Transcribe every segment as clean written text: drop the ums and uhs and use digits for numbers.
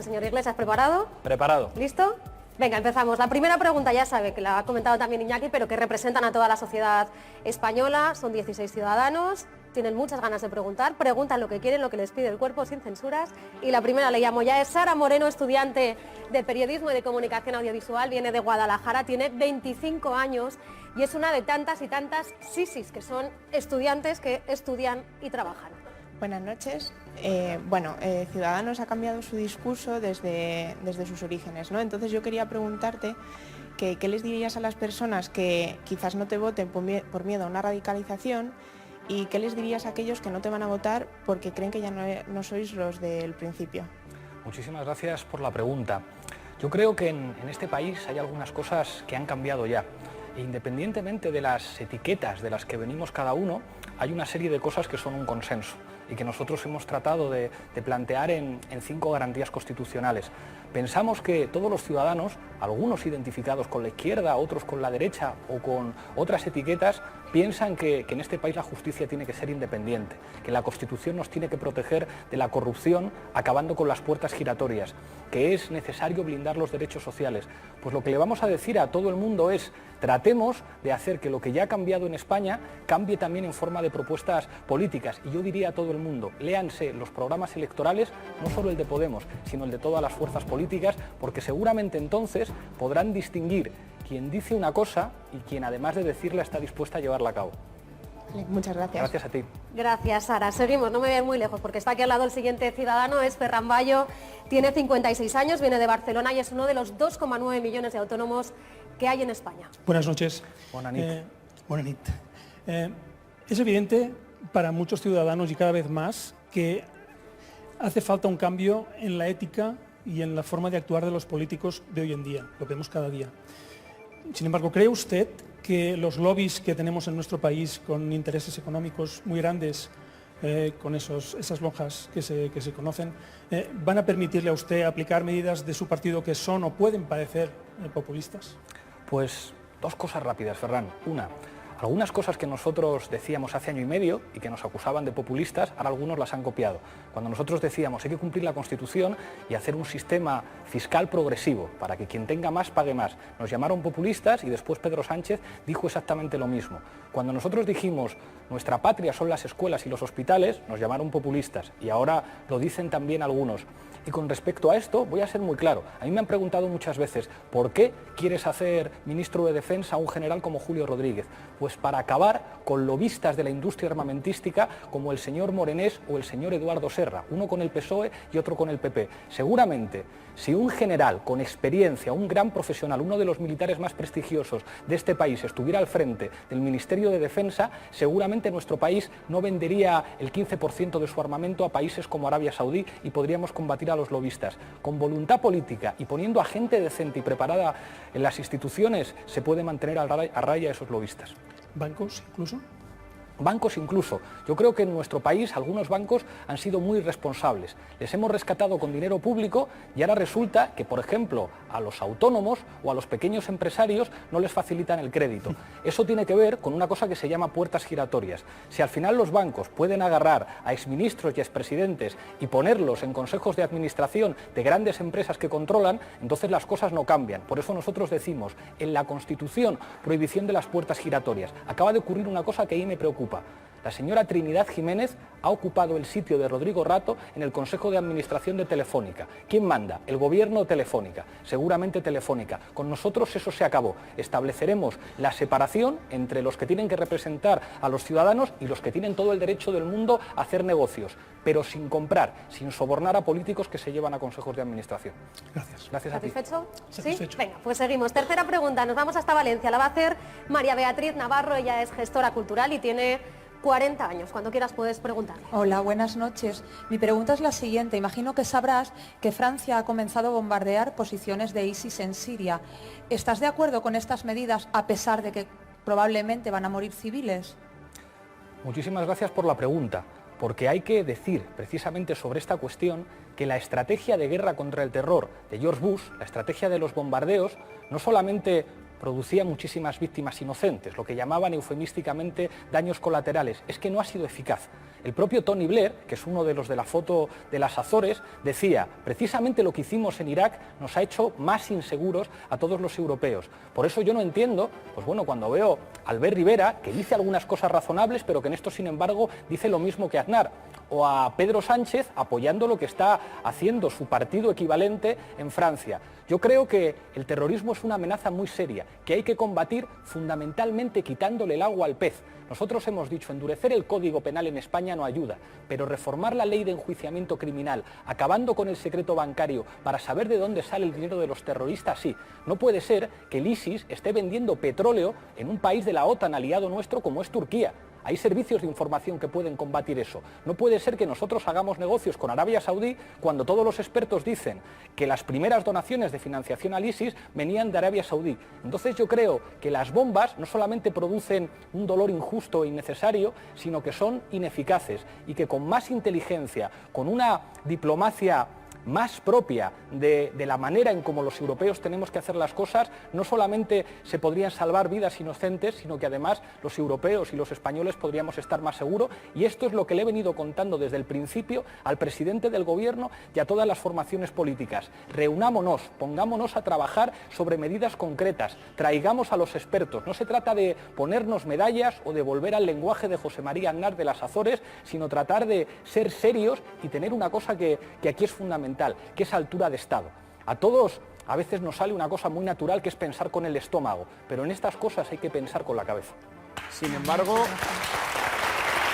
Señor Iglesias, ¿preparado? Preparado. ¿Listo? Venga, empezamos. La primera pregunta ya sabe, que la ha comentado también Iñaki, pero que representan a toda la sociedad española. Son 16 ciudadanos, tienen muchas ganas de preguntar, preguntan lo que quieren, lo que les pide el cuerpo, sin censuras. Y la primera le llamo ya, es Sara Moreno, estudiante de Periodismo y de Comunicación Audiovisual, viene de Guadalajara, tiene 25 años y es una de tantas y tantas sisis, que son estudiantes que estudian y trabajan. Buenas noches. Ciudadanos ha cambiado su discurso desde sus orígenes, ¿no? Entonces yo quería preguntarte qué les dirías a las personas que quizás no te voten por miedo a una radicalización, y qué les dirías a aquellos que no te van a votar porque creen que ya no sois los del principio. Muchísimas gracias por la pregunta. Yo creo que en este país hay algunas cosas que han cambiado ya. E independientemente de las etiquetas de las que venimos cada uno, hay una serie de cosas que son un consenso y que nosotros hemos tratado de plantear en 5 garantías constitucionales. Pensamos que todos los ciudadanos, algunos identificados con la izquierda, otros con la derecha o con otras etiquetas, piensan que en este país la justicia tiene que ser independiente, que la Constitución nos tiene que proteger de la corrupción, acabando con las puertas giratorias, que es necesario blindar los derechos sociales. Pues lo que le vamos a decir a todo el mundo es: tratemos de hacer que lo que ya ha cambiado en España cambie también en forma de propuestas políticas. Y yo diría a todo el mundo, léanse los programas electorales, no solo el de Podemos, sino el de todas las fuerzas políticas, porque seguramente entonces podrán distinguir quien dice una cosa y quien, además de decirla, está dispuesta a llevarla a cabo. Vale, muchas gracias. Gracias a ti. Gracias, Sara. Seguimos, no me voy a ir muy lejos, porque está aquí al lado el siguiente ciudadano, es Ferran Bayo, tiene 56 años, viene de Barcelona y es uno de los 2,9 millones de autónomos que hay en España. Buenas noches. Buenas noches. Buenas noches. Es evidente para muchos ciudadanos y cada vez más que hace falta un cambio en la ética y en la forma de actuar de los políticos de hoy en día. Lo vemos cada día. Sin embargo, ¿cree usted que los lobbies que tenemos en nuestro país, con intereses económicos muy grandes, con esas lonjas que se conocen, van a permitirle a usted aplicar medidas de su partido que son o pueden parecer populistas? Pues 2 cosas rápidas, Ferran. Una, algunas cosas que nosotros decíamos hace año y medio y que nos acusaban de populistas, ahora algunos las han copiado. Cuando nosotros decíamos hay que cumplir la Constitución y hacer un sistema fiscal progresivo para que quien tenga más pague más, nos llamaron populistas y después Pedro Sánchez dijo exactamente lo mismo. Cuando nosotros dijimos nuestra patria son las escuelas y los hospitales, nos llamaron populistas y ahora lo dicen también algunos. Y con respecto a esto, voy a ser muy claro. A mí me han preguntado muchas veces, ¿por qué quieres hacer ministro de Defensa a un general como Julio Rodríguez? Pues para acabar con lobistas de la industria armamentística como el señor Morenés o el señor Eduardo Serra, uno con el PSOE y otro con el PP. Seguramente, si un general con experiencia, un gran profesional, uno de los militares más prestigiosos de este país estuviera al frente del Ministerio de Defensa, seguramente nuestro país no vendería el 15% de su armamento a países como Arabia Saudí y podríamos combatir a los lobistas. Con voluntad política y poniendo a gente decente y preparada en las instituciones se puede mantener a raya a esos lobistas. ¿Bancos incluso? Bancos incluso. Yo creo que en nuestro país algunos bancos han sido muy responsables. Les hemos rescatado con dinero público y ahora resulta que, por ejemplo, a los autónomos o a los pequeños empresarios no les facilitan el crédito. Eso tiene que ver con una cosa que se llama puertas giratorias. Si al final los bancos pueden agarrar a exministros y expresidentes y ponerlos en consejos de administración de grandes empresas que controlan, entonces las cosas no cambian. Por eso nosotros decimos, en la Constitución, prohibición de las puertas giratorias. Acaba de ocurrir una cosa que ahí me preocupa. La señora Trinidad Jiménez ha ocupado el sitio de Rodrigo Rato en el Consejo de Administración de Telefónica. ¿Quién manda? El gobierno o Telefónica. Seguramente Telefónica. Con nosotros eso se acabó. Estableceremos la separación entre los que tienen que representar a los ciudadanos y los que tienen todo el derecho del mundo a hacer negocios, pero sin comprar, sin sobornar a políticos que se llevan a consejos de administración. Gracias. Gracias a ti. ¿Satisfecho? Satisfecho. ¿Sí? Venga, pues seguimos. Tercera pregunta, nos vamos hasta Valencia. La va a hacer María Beatriz Navarro, ella es gestora cultural y tiene 40 años. Cuando quieras puedes preguntarle. Hola, buenas noches. Mi pregunta es la siguiente. Imagino que sabrás que Francia ha comenzado a bombardear posiciones de ISIS en Siria. ¿Estás de acuerdo con estas medidas a pesar de que probablemente van a morir civiles? Muchísimas gracias por la pregunta, porque hay que decir precisamente sobre esta cuestión que la estrategia de guerra contra el terror de George Bush, la estrategia de los bombardeos, no solamente producía muchísimas víctimas inocentes, lo que llamaban eufemísticamente daños colaterales. Es que no ha sido eficaz. El propio Tony Blair, que es uno de los de la foto de las Azores, decía, precisamente lo que hicimos en Irak nos ha hecho más inseguros a todos los europeos. Por eso yo no entiendo, pues bueno, cuando veo a Albert Rivera, que dice algunas cosas razonables, pero que en esto, sin embargo, dice lo mismo que Aznar, o a Pedro Sánchez apoyando lo que está haciendo su partido equivalente en Francia. Yo creo que el terrorismo es una amenaza muy seria, que hay que combatir fundamentalmente quitándole el agua al pez. Nosotros hemos dicho, endurecer el Código Penal en España no ayuda, pero reformar la ley de enjuiciamiento criminal, acabando con el secreto bancario para saber de dónde sale el dinero de los terroristas, sí. No puede ser que el ISIS esté vendiendo petróleo en un país de la OTAN aliado nuestro como es Turquía. Hay servicios de información que pueden combatir eso. No puede ser que nosotros hagamos negocios con Arabia Saudí cuando todos los expertos dicen que las primeras donaciones de financiación al ISIS venían de Arabia Saudí. Entonces yo creo que las bombas no solamente producen un dolor injusto e innecesario, sino que son ineficaces y que con más inteligencia, con una diplomacia más propia de la manera en cómo los europeos tenemos que hacer las cosas, no solamente se podrían salvar vidas inocentes, sino que además los europeos y los españoles podríamos estar más seguros, y esto es lo que le he venido contando desde el principio al presidente del gobierno y a todas las formaciones políticas. Reunámonos, pongámonos a trabajar sobre medidas concretas, traigamos a los expertos. No se trata de ponernos medallas o de volver al lenguaje de José María Aznar de las Azores, sino tratar de ser serios y tener una cosa que aquí es fundamental, que es altura de Estado. A todos a veces nos sale una cosa muy natural, que es pensar con el estómago, pero en estas cosas hay que pensar con la cabeza. Sin embargo,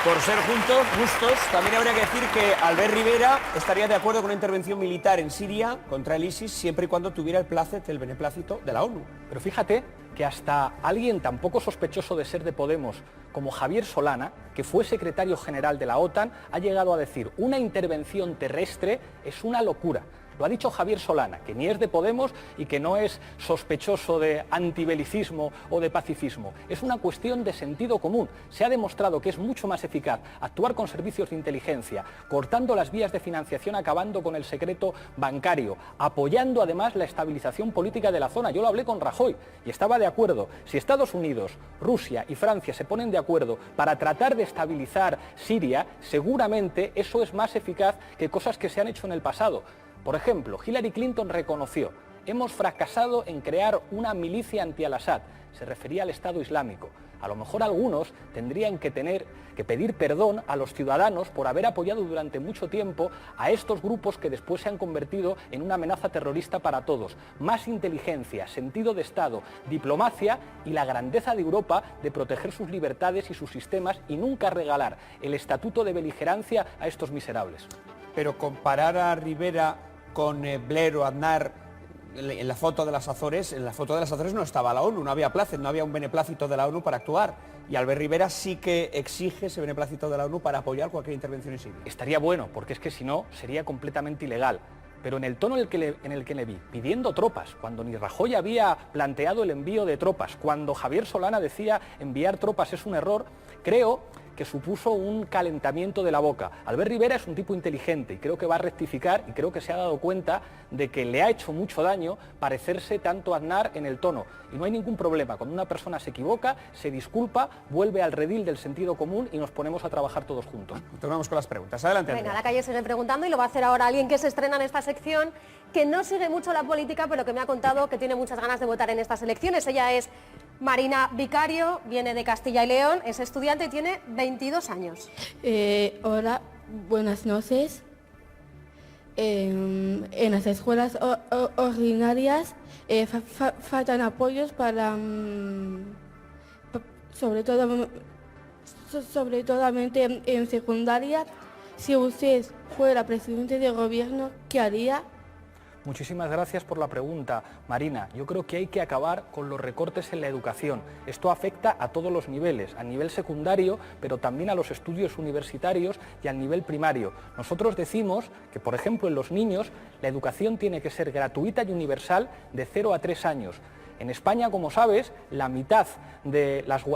por ser justos, también habría que decir que Albert Rivera estaría de acuerdo con una intervención militar en Siria contra el ISIS siempre y cuando tuviera el beneplácito de la ONU. Pero fíjate que hasta alguien tan poco sospechoso de ser de Podemos como Javier Solana, que fue secretario general de la OTAN, ha llegado a decir: una intervención terrestre es una locura. Lo ha dicho Javier Solana, que ni es de Podemos y que no es sospechoso de antibelicismo o de pacifismo. Es una cuestión de sentido común. Se ha demostrado que es mucho más eficaz actuar con servicios de inteligencia, cortando las vías de financiación, acabando con el secreto bancario, apoyando además la estabilización política de la zona. Yo lo hablé con Rajoy y estaba de acuerdo. Si Estados Unidos, Rusia y Francia se ponen de acuerdo para tratar de estabilizar Siria, seguramente eso es más eficaz que cosas que se han hecho en el pasado. Por ejemplo, Hillary Clinton reconoció: hemos fracasado en crear una milicia anti-al-Assad. Se refería al Estado Islámico. A lo mejor algunos tendrían que pedir perdón a los ciudadanos por haber apoyado durante mucho tiempo a estos grupos que después se han convertido en una amenaza terrorista para todos. Más inteligencia, sentido de Estado, diplomacia y la grandeza de Europa de proteger sus libertades y sus sistemas, y nunca regalar el estatuto de beligerancia a estos miserables. Pero comparar a Rivera con Blair o Aznar en la foto de las Azores, no estaba la ONU, no había placer, no había un beneplácito de la ONU para actuar. Y Albert Rivera sí que exige ese beneplácito de la ONU para apoyar cualquier intervención en Siria. Estaría bueno, porque es que si no sería completamente ilegal. Pero en el tono en el que le vi, pidiendo tropas, cuando ni Rajoy había planteado el envío de tropas, cuando Javier Solana decía enviar tropas es un error, creo que supuso un calentamiento de la boca. Albert Rivera es un tipo inteligente y creo que va a rectificar, y creo que se ha dado cuenta de que le ha hecho mucho daño parecerse tanto a Aznar en el tono. Y no hay ningún problema. Cuando una persona se equivoca, se disculpa, vuelve al redil del sentido común y nos ponemos a trabajar todos juntos. Tomamos con las preguntas. Adelante, Venga, Andrea. la calle sigue preguntando y lo va a hacer ahora alguien que se estrena en esta sección, que no sigue mucho la política, pero que me ha contado que tiene muchas ganas de votar en estas elecciones. Ella es Marina Vicario, viene de Castilla y León, es estudiante y tiene 22 años. Hola, buenas noches. En las escuelas ordinarias faltan apoyos para, sobre todo en secundaria. Si usted fuera presidente de gobierno, ¿qué haría? Muchísimas gracias por la pregunta, Marina. Yo creo que hay que acabar con los recortes en la educación. Esto afecta a todos los niveles, a nivel secundario, pero también a los estudios universitarios y al nivel primario. Nosotros decimos que, por ejemplo, en los niños la educación tiene que ser gratuita y universal de 0 a 3 años. En España, como sabes,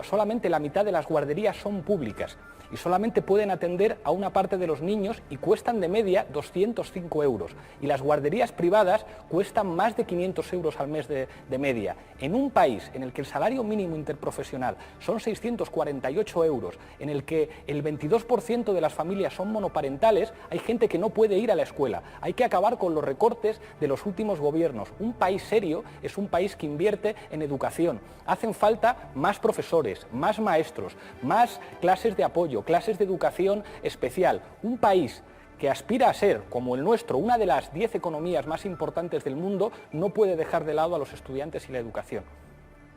solamente la mitad de las guarderías son públicas y solamente pueden atender a una parte de los niños y cuestan de media 205 euros. Y las guarderías privadas cuestan más de 500 euros al mes de media. En un país en el que el salario mínimo interprofesional son 648 euros, en el que el 22% de las familias son monoparentales, hay gente que no puede ir a la escuela. Hay que acabar con los recortes de los últimos gobiernos. Un país serio es un país que invierte en educación. Hacen falta más profesores, más maestros, más clases de apoyo, clases de educación especial. Un país que aspira a ser, como el nuestro, una de las 10 economías más importantes del mundo, no puede dejar de lado a los estudiantes y la educación.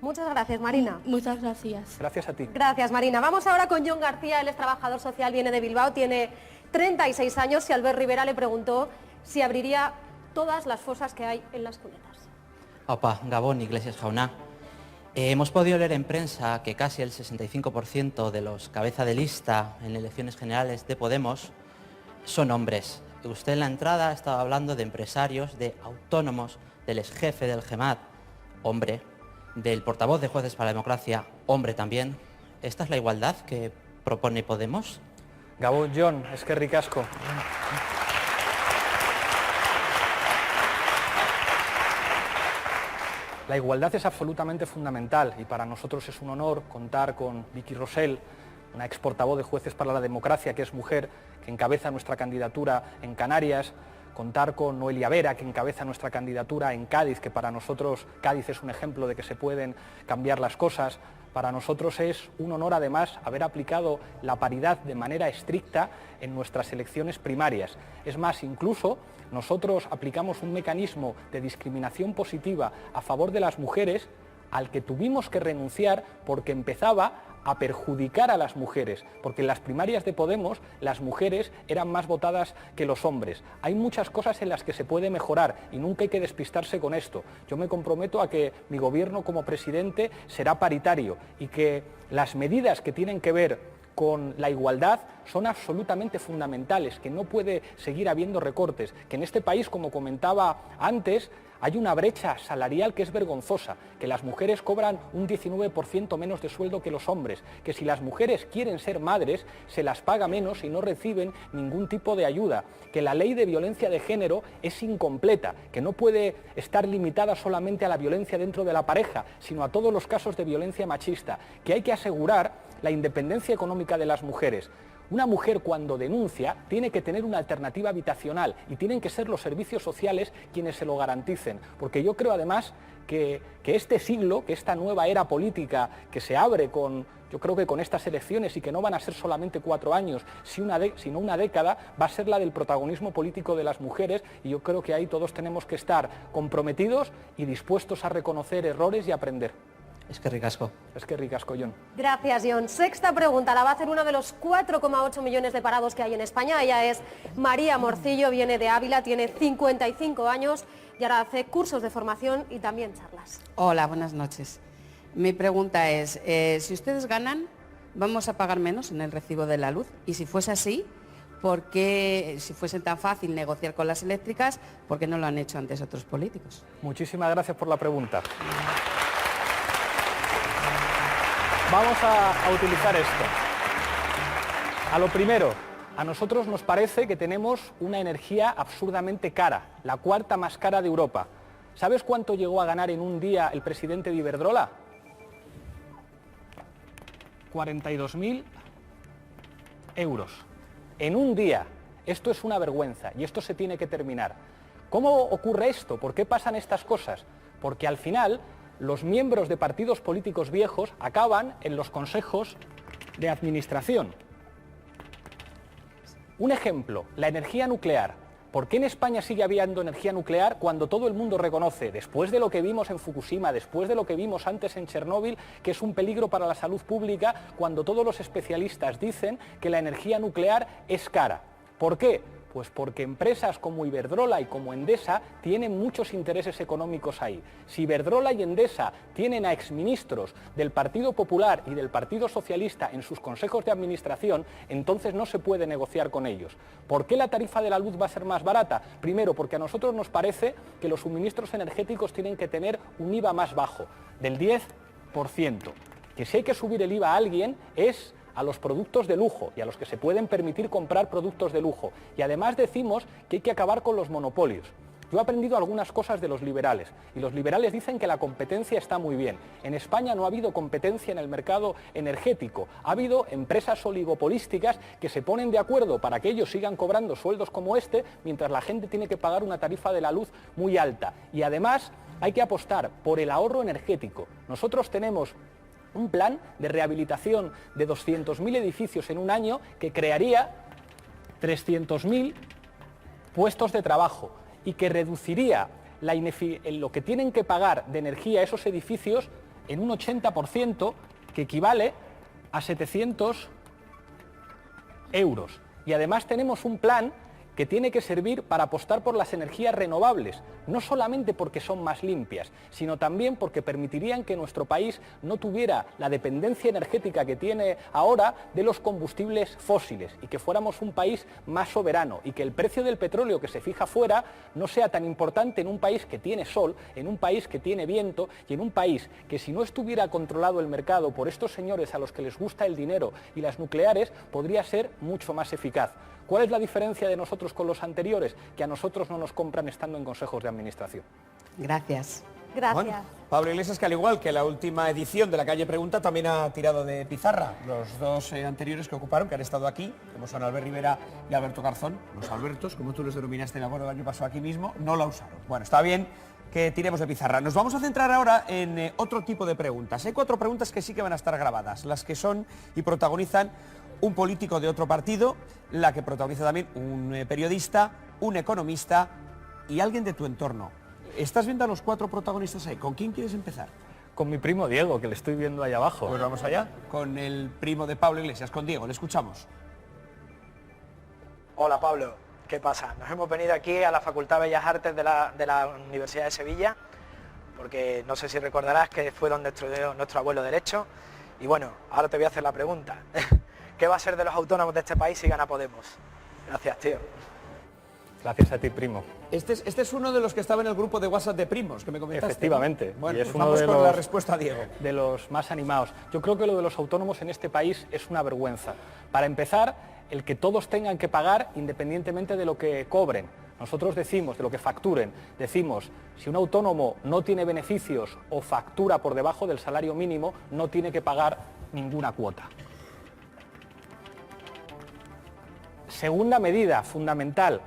Muchas gracias, Marina. Muchas gracias. Gracias a ti. Gracias, Marina. Vamos ahora con Jon García, él es trabajador social, viene de Bilbao, tiene 36 años y Albert Rivera le preguntó si abriría todas las fosas que hay en las cunetas. Opa, Gabón, Iglesias jauna. Hemos podido leer en prensa que casi el 65% de los cabeza de lista en elecciones generales de Podemos son hombres. Usted en la entrada estaba hablando de empresarios, de autónomos, del exjefe del GEMAT, hombre, del portavoz de Jueces para la Democracia, hombre también. ¿Esta es la igualdad que propone Podemos? Gabón, Jon, es que ricasco. La igualdad es absolutamente fundamental y para nosotros es un honor contar con Vicky Rosell, una ex portavoz de Jueces para la Democracia, que es mujer, que encabeza nuestra candidatura en Canarias, contar con Noelia Vera, que encabeza nuestra candidatura en Cádiz, que para nosotros Cádiz es un ejemplo de que se pueden cambiar las cosas. Para nosotros es un honor, además, haber aplicado la paridad de manera estricta en nuestras elecciones primarias. Es más, incluso nosotros aplicamos un mecanismo de discriminación positiva a favor de las mujeres al que tuvimos que renunciar porque empezaba a perjudicar a las mujeres, porque en las primarias de Podemos las mujeres eran más votadas que los hombres. Hay muchas cosas en las que se puede mejorar y nunca hay que despistarse con esto. Yo me comprometo a que mi gobierno como presidente será paritario y que las medidas que tienen que ver con la igualdad son absolutamente fundamentales, que no puede seguir habiendo recortes, que en este país, como comentaba antes, hay una brecha salarial que es vergonzosa, que las mujeres cobran un 19% menos de sueldo que los hombres, que si las mujeres quieren ser madres, se las paga menos y no reciben ningún tipo de ayuda, que la ley de violencia de género es incompleta, que no puede estar limitada solamente a la violencia dentro de la pareja, sino a todos los casos de violencia machista, que hay que asegurar la independencia económica de las mujeres. Una mujer cuando denuncia tiene que tener una alternativa habitacional y tienen que ser los servicios sociales quienes se lo garanticen, porque yo creo además que este siglo, que esta nueva era política que se abre yo creo que con estas elecciones y que no van a ser solamente 4 años, sino una década, va a ser la del protagonismo político de las mujeres y yo creo que ahí todos tenemos que estar comprometidos y dispuestos a reconocer errores y aprender. Es que ricasco. Es que ricasco, Jon. Gracias, Jon. Sexta pregunta, la va a hacer uno de los 4,8 millones de parados que hay en España. Ella es María Morcillo, viene de Ávila, tiene 55 años y ahora hace cursos de formación y también charlas. Hola, buenas noches. Mi pregunta es, si ustedes ganan, ¿vamos a pagar menos en el recibo de la luz? Y si fuese así, ¿por qué, si fuese tan fácil negociar con las eléctricas, por qué no lo han hecho antes otros políticos? Muchísimas gracias por la pregunta. Vamos a utilizar esto. A lo primero, a nosotros nos parece que tenemos una energía absurdamente cara, la cuarta más cara de Europa. ¿Sabes cuánto llegó a ganar en un día el presidente de Iberdrola? 42.000 euros. En un día. Esto es una vergüenza y esto se tiene que terminar. ¿Cómo ocurre esto? ¿Por qué pasan estas cosas? Porque al final los miembros de partidos políticos viejos acaban en los consejos de administración. Un ejemplo, la energía nuclear. ¿Por qué en España sigue habiendo energía nuclear cuando todo el mundo reconoce, después de lo que vimos en Fukushima, después de lo que vimos antes en Chernóbil, que es un peligro para la salud pública, cuando todos los especialistas dicen que la energía nuclear es cara? ¿Por qué? Pues porque empresas como Iberdrola y como Endesa tienen muchos intereses económicos ahí. Si Iberdrola y Endesa tienen a exministros del Partido Popular y del Partido Socialista en sus consejos de administración, entonces no se puede negociar con ellos. ¿Por qué la tarifa de la luz va a ser más barata? Primero, porque a nosotros nos parece que los suministros energéticos tienen que tener un IVA más bajo, del 10%. Que si hay que subir el IVA a alguien es a los productos de lujo y a los que se pueden permitir comprar productos de lujo. Y además decimos que hay que acabar con los monopolios. Yo he aprendido algunas cosas de los liberales y los liberales dicen que la competencia está muy bien. En España no ha habido competencia en el mercado energético. Ha habido empresas oligopolísticas que se ponen de acuerdo para que ellos sigan cobrando sueldos como este, mientras la gente tiene que pagar una tarifa de la luz muy alta. Y además hay que apostar por el ahorro energético. Nosotros tenemos un plan de rehabilitación de 200.000 edificios en un año que crearía 300.000 puestos de trabajo y que reduciría lo que tienen que pagar de energía esos edificios en un 80%, que equivale a 700 euros. Y además tenemos un plan que tiene que servir para apostar por las energías renovables, no solamente porque son más limpias, sino también porque permitirían que nuestro país no tuviera la dependencia energética que tiene ahora de los combustibles fósiles y que fuéramos un país más soberano y que el precio del petróleo que se fija fuera no sea tan importante en un país que tiene sol, en un país que tiene viento y en un país que si no estuviera controlado el mercado por estos señores a los que les gusta el dinero y las nucleares, podría ser mucho más eficaz. ¿Cuál es la diferencia de nosotros con los anteriores? Que a nosotros no nos compran estando en consejos de administración. Gracias. Gracias. Bueno, Pablo Iglesias, que al igual que la última edición de La Calle Pregunta, también ha tirado de pizarra. Los dos anteriores que ocuparon, que han estado aquí, como son Albert Rivera y Alberto Garzón, los Albertos, como tú los denominaste, me acuerdo el año pasado aquí mismo, no la usaron. Bueno, está bien que tiremos de pizarra. Nos vamos a centrar ahora en otro tipo de preguntas. Hay 4 preguntas que sí que van a estar grabadas, las que son y protagonizan un político de otro partido, la que protagoniza también un periodista, un economista y alguien de tu entorno. ¿Estás viendo a los 4 protagonistas ahí? ¿Con quién quieres empezar? Con mi primo Diego, que le estoy viendo ahí abajo. Pues vamos allá, con el primo de Pablo Iglesias, con Diego, le escuchamos. Hola Pablo, ¿qué pasa? Nos hemos venido aquí a la Facultad de Bellas Artes de la Universidad de Sevilla, porque no sé si recordarás que fue donde estudió nuestro abuelo Derecho, y bueno, ahora te voy a hacer la pregunta. ¿Qué va a ser de los autónomos de este país si gana Podemos? Gracias, tío. Gracias a ti, primo. Este es uno de los que estaba en el grupo de WhatsApp de primos, que me comentaste. Efectivamente. ¿No? Bueno, y es pues uno vamos de con los, la respuesta, Diego. De los más animados. Yo creo que lo de los autónomos en este país es una vergüenza. Para empezar, el que todos tengan que pagar independientemente de lo que cobren. Nosotros decimos, de lo que facturen, decimos, si un autónomo no tiene beneficios o factura por debajo del salario mínimo, no tiene que pagar ninguna cuota. Segunda medida fundamental,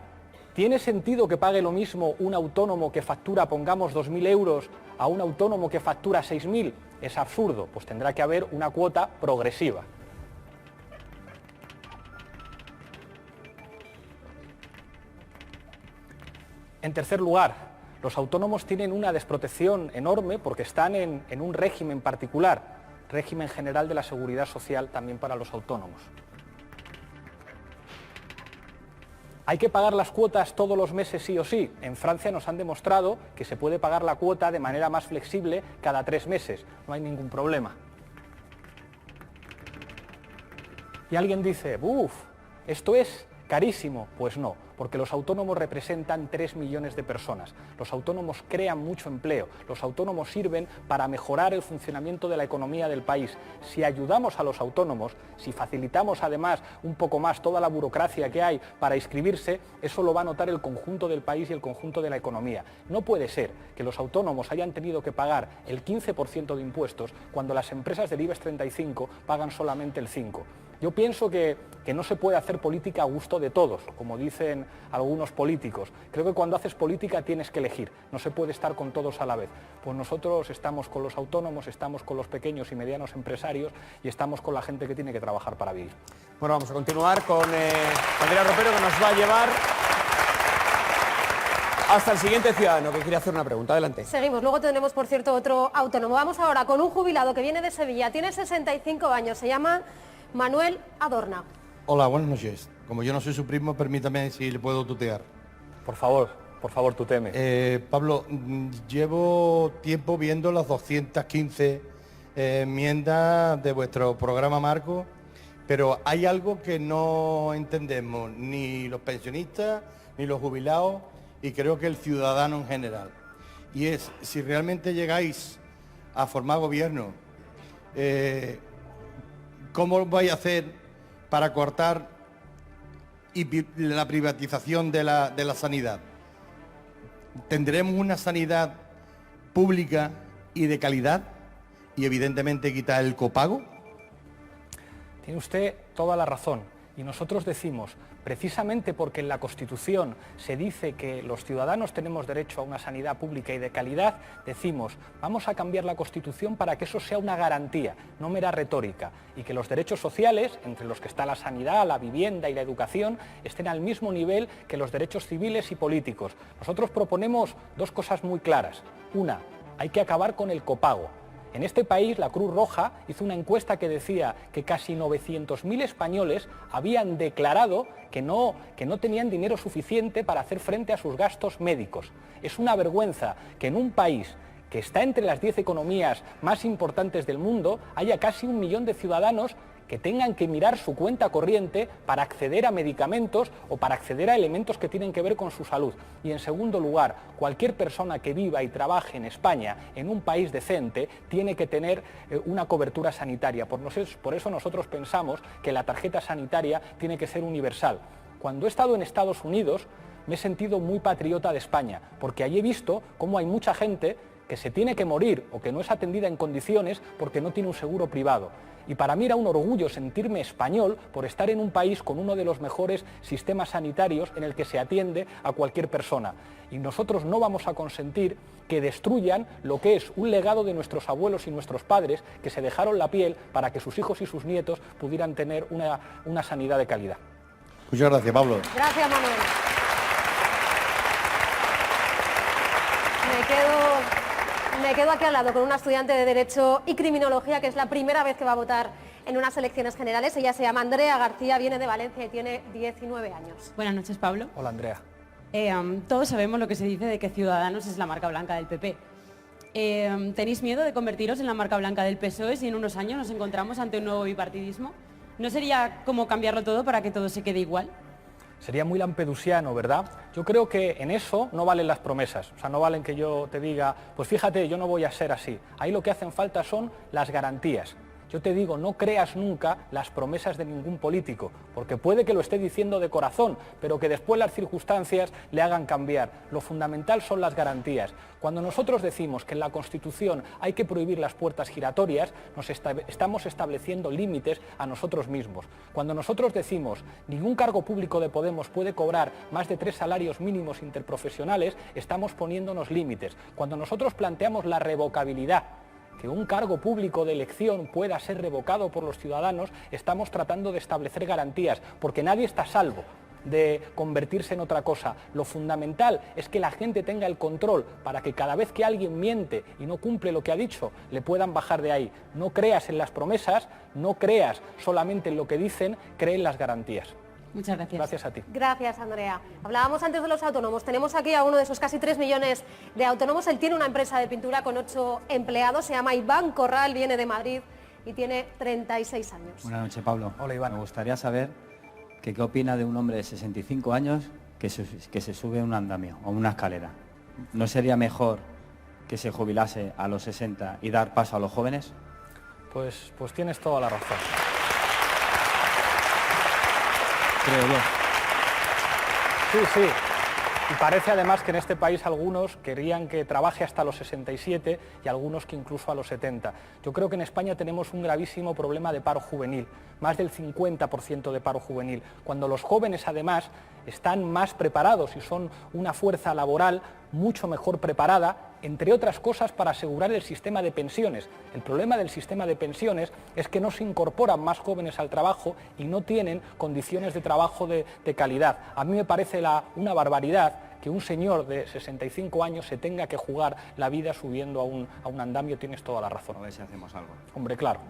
¿tiene sentido que pague lo mismo un autónomo que factura, pongamos, 2.000 euros a un autónomo que factura 6.000? Es absurdo, pues tendrá que haber una cuota progresiva. En tercer lugar, los autónomos tienen una desprotección enorme porque están en un régimen particular, régimen general de la Seguridad Social también para los autónomos. ¿Hay que pagar las cuotas todos los meses sí o sí? En Francia nos han demostrado que se puede pagar la cuota de manera más flexible cada 3 meses. No hay ningún problema. Y alguien dice, ¡buf! ¿Esto es carísimo? Pues no, porque los autónomos representan 3 millones de personas. Los autónomos crean mucho empleo. Los autónomos sirven para mejorar el funcionamiento de la economía del país. Si ayudamos a los autónomos, si facilitamos además un poco más toda la burocracia que hay para inscribirse, eso lo va a notar el conjunto del país y el conjunto de la economía. No puede ser que los autónomos hayan tenido que pagar el 15% de impuestos cuando las empresas del IBEX 35 pagan solamente el 5%. Yo pienso que no se puede hacer política a gusto de todos, como dicen algunos políticos. Creo que cuando haces política tienes que elegir, no se puede estar con todos a la vez. Pues nosotros estamos con los autónomos, estamos con los pequeños y medianos empresarios y estamos con la gente que tiene que trabajar para vivir. Bueno, vamos a continuar con Andrea Ropero, que nos va a llevar hasta el siguiente ciudadano que quiere hacer una pregunta. Adelante. Seguimos, luego tendremos, por cierto, otro autónomo. Vamos ahora con un jubilado que viene de Sevilla, tiene 65 años, se llama Manuel Adorna. Hola, buenas noches. Como yo no soy su primo, permítame si le puedo tutear. Por favor, tuteme. Pablo, llevo tiempo viendo las 215 enmiendas de vuestro programa marco, pero hay algo que no entendemos, ni los pensionistas, ni los jubilados, y creo que el ciudadano en general. Y es, si realmente llegáis a formar gobierno, ¿cómo vais a hacer para cortar la privatización de la sanidad? ¿Tendremos una sanidad pública y de calidad y evidentemente quitar el copago? Tiene usted toda la razón. Y nosotros decimos, precisamente porque en la Constitución se dice que los ciudadanos tenemos derecho a una sanidad pública y de calidad, decimos, vamos a cambiar la Constitución para que eso sea una garantía, no mera retórica, y que los derechos sociales, entre los que está la sanidad, la vivienda y la educación, estén al mismo nivel que los derechos civiles y políticos. Nosotros proponemos dos cosas muy claras. Una, hay que acabar con el copago. En este país, la Cruz Roja hizo una encuesta que decía que casi 900.000 españoles habían declarado que no tenían dinero suficiente para hacer frente a sus gastos médicos. Es una vergüenza que en un país que está entre las 10 economías más importantes del mundo haya casi 1 millón de ciudadanos que tengan que mirar su cuenta corriente para acceder a medicamentos o para acceder a elementos que tienen que ver con su salud. Y en segundo lugar, cualquier persona que viva y trabaje en España, en un país decente, tiene que tener una cobertura sanitaria. Por eso nosotros pensamos que la tarjeta sanitaria tiene que ser universal. Cuando he estado en Estados Unidos, me he sentido muy patriota de España, porque allí he visto cómo hay mucha gente que se tiene que morir o que no es atendida en condiciones porque no tiene un seguro privado. Y para mí era un orgullo sentirme español por estar en un país con uno de los mejores sistemas sanitarios en el que se atiende a cualquier persona. Y nosotros no vamos a consentir que destruyan lo que es un legado de nuestros abuelos y nuestros padres que se dejaron la piel para que sus hijos y sus nietos pudieran tener una sanidad de calidad. Muchas gracias, Pablo. Gracias, Manuel. Me quedo aquí hablando con una estudiante de Derecho y Criminología que es la primera vez que va a votar en unas elecciones generales. Ella se llama Andrea García, viene de Valencia y tiene 19 años. Buenas noches, Pablo. Hola, Andrea. Todos sabemos lo que se dice de que Ciudadanos es la marca blanca del PP. ¿Tenéis miedo de convertiros en la marca blanca del PSOE si en unos años nos encontramos ante un nuevo bipartidismo? ¿No sería como cambiarlo todo para que todo se quede igual? Sería muy lampedusiano, ¿verdad? Yo creo que en eso no valen las promesas, o sea, no valen que yo te diga, pues fíjate, yo no voy a ser así. Ahí lo que hacen falta son las garantías. Yo te digo, no creas nunca las promesas de ningún político, porque puede que lo esté diciendo de corazón, pero que después las circunstancias le hagan cambiar. Lo fundamental son las garantías. Cuando nosotros decimos que en la Constitución hay que prohibir las puertas giratorias, estamos estableciendo límites a nosotros mismos. Cuando nosotros decimos ningún cargo público de Podemos puede cobrar más de 3 salarios mínimos interprofesionales, estamos poniéndonos límites. Cuando nosotros planteamos la revocabilidad, que un cargo público de elección pueda ser revocado por los ciudadanos, estamos tratando de establecer garantías, porque nadie está a salvo de convertirse en otra cosa. Lo fundamental es que la gente tenga el control para que cada vez que alguien miente y no cumple lo que ha dicho, le puedan bajar de ahí. No creas en las promesas, no creas solamente en lo que dicen, cree en las garantías. Muchas gracias. Gracias a ti. Gracias, Andrea. Hablábamos antes de los autónomos. Tenemos aquí a uno de esos casi 3 millones de autónomos. Él tiene una empresa de pintura con 8 empleados. Se llama Iván Corral, viene de Madrid y tiene 36 años. Buenas noches, Pablo. Hola, Iván. Me gustaría saber qué opina de un hombre de 65 años que se sube a un andamio o una escalera. ¿No sería mejor que se jubilase a los 60 y dar paso a los jóvenes? Pues tienes toda la razón. Creo yo. Sí. Y parece además que en este país algunos querían que trabaje hasta los 67 y algunos que incluso a los 70. Yo creo que en España tenemos un gravísimo problema de paro juvenil, más del 50% de paro juvenil, cuando los jóvenes además están más preparados y son una fuerza laboral mucho mejor preparada, entre otras cosas para asegurar el sistema de pensiones. El problema del sistema de pensiones es que no se incorporan más jóvenes al trabajo y no tienen condiciones de trabajo de calidad. A mí me parece una barbaridad que un señor de 65 años se tenga que jugar la vida subiendo a un andamio. Tienes toda la razón. A ver si hacemos algo. Hombre, claro.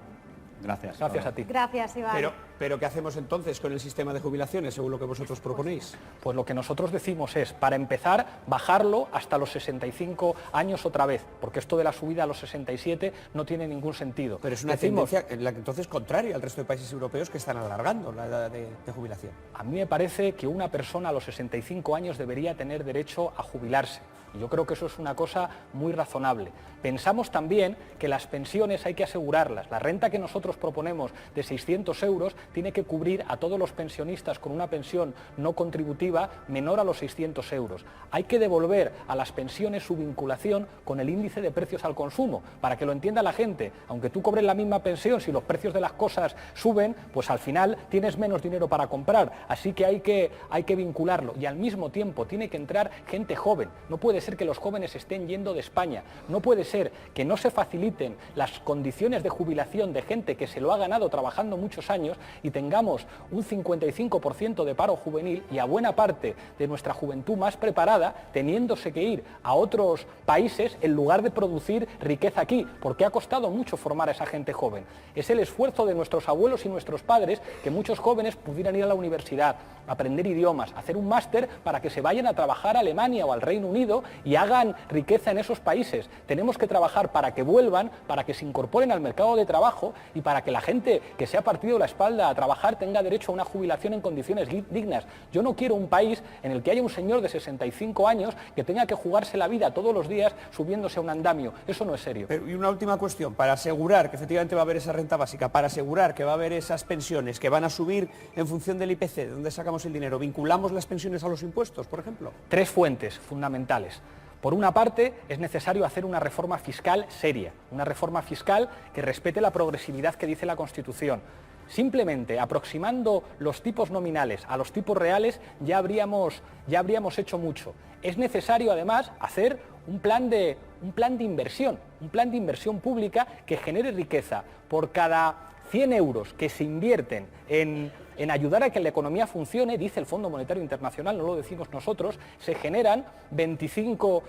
Gracias. Gracias a ti. Gracias, Iván. Pero ¿qué hacemos entonces con el sistema de jubilaciones, según lo que vosotros proponéis? Pues lo que nosotros decimos es, para empezar, bajarlo hasta los 65 años otra vez, porque esto de la subida a los 67 no tiene ningún sentido. Pero es una tendencia entonces contraria al resto de países europeos que están alargando la edad de jubilación. A mí me parece que una persona a los 65 años debería tener derecho a jubilarse. Y yo creo que eso es una cosa muy razonable. Pensamos también que las pensiones hay que asegurarlas. La renta que nosotros proponemos de 600 euros tiene que cubrir a todos los pensionistas con una pensión no contributiva menor a los 600 euros. Hay que devolver a las pensiones su vinculación con el índice de precios al consumo, para que lo entienda la gente. Aunque tú cobres la misma pensión, si los precios de las cosas suben, pues al final tienes menos dinero para comprar. Así que hay que vincularlo. Y al mismo tiempo tiene que entrar gente joven. No puede ser que los jóvenes estén yendo de España. No puede ser que no se faciliten las condiciones de jubilación de gente que se lo ha ganado trabajando muchos años y tengamos un 55% de paro juvenil y a buena parte de nuestra juventud más preparada teniéndose que ir a otros países en lugar de producir riqueza aquí, porque ha costado mucho formar a esa gente joven. Es el esfuerzo de nuestros abuelos y nuestros padres que muchos jóvenes pudieran ir a la universidad, aprender idiomas, hacer un máster para que se vayan a trabajar a Alemania o al Reino Unido y hagan riqueza en esos países. Tenemos que trabajar para que vuelvan, para que se incorporen al mercado de trabajo y para que la gente que se ha partido la espalda a trabajar tenga derecho a una jubilación en condiciones dignas. Yo no quiero un país en el que haya un señor de 65 años que tenga que jugarse la vida todos los días subiéndose a un andamio. Eso no es serio. Y una última cuestión, para asegurar que efectivamente va a haber esa renta básica, para asegurar que va a haber esas pensiones que van a subir en función del IPC, ¿de dónde sacamos el dinero? ¿Vinculamos las pensiones a los impuestos, por ejemplo? 3 fuentes fundamentales. Por una parte, es necesario hacer una reforma fiscal seria, una reforma fiscal que respete la progresividad que dice la Constitución. Simplemente aproximando los tipos nominales a los tipos reales ya habríamos hecho mucho. Es necesario además hacer un plan de inversión pública que genere riqueza. Por cada 100 euros que se invierten en ayudar a que la economía funcione, dice el Fondo Monetario Internacional, no lo decimos nosotros, se generan 25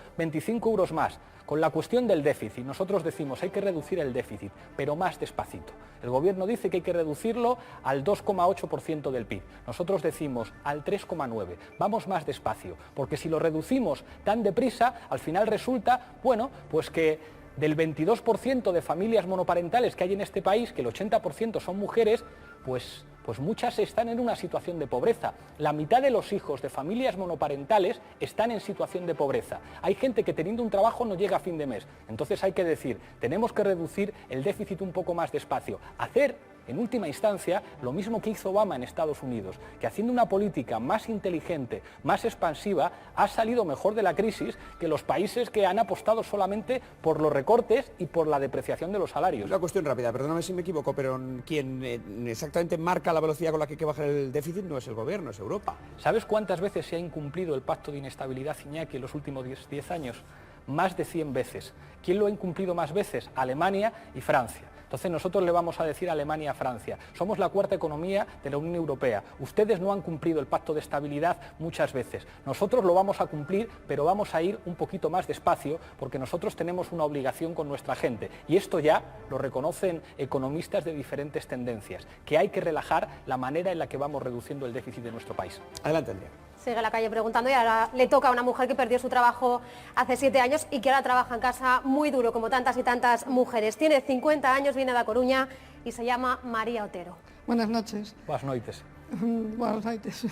euros más. Con la cuestión del déficit, nosotros decimos hay que reducir el déficit, pero más despacito. El Gobierno dice que hay que reducirlo al 2,8% del PIB. Nosotros decimos al 3,9%. Vamos más despacio, porque si lo reducimos tan deprisa, al final resulta, bueno, pues que del 22% de familias monoparentales que hay en este país, que el 80% son mujeres, pues muchas están en una situación de pobreza. La mitad de los hijos de familias monoparentales están en situación de pobreza. Hay gente que teniendo un trabajo no llega a fin de mes. Entonces hay que decir, tenemos que reducir el déficit un poco más despacio. Hacer, en última instancia, lo mismo que hizo Obama en Estados Unidos, que haciendo una política más inteligente, más expansiva, ha salido mejor de la crisis que los países que han apostado solamente por los recortes y por la depreciación de los salarios. Una cuestión rápida, perdóname si me equivoco, pero quien exactamente marca la velocidad con la que hay que bajar el déficit no es el Gobierno, es Europa. ¿Sabes cuántas veces se ha incumplido el pacto de inestabilidad, Iñaki, en los últimos 10 años? Más de 100 veces. ¿Quién lo ha incumplido más veces? Alemania y Francia. Entonces nosotros le vamos a decir a Alemania y a Francia, somos la cuarta economía de la Unión Europea, ustedes no han cumplido el pacto de estabilidad muchas veces, nosotros lo vamos a cumplir, pero vamos a ir un poquito más despacio porque nosotros tenemos una obligación con nuestra gente y esto ya lo reconocen economistas de diferentes tendencias, que hay que relajar la manera en la que vamos reduciendo el déficit de nuestro país. Adelante, Andrea. Sigue la calle preguntando y ahora le toca a una mujer que perdió su trabajo hace 7 años y que ahora trabaja en casa muy duro, como tantas y tantas mujeres. Tiene 50 años, viene de A Coruña y se llama María Otero. Buenas noches. Buenas noites. Buenas noites.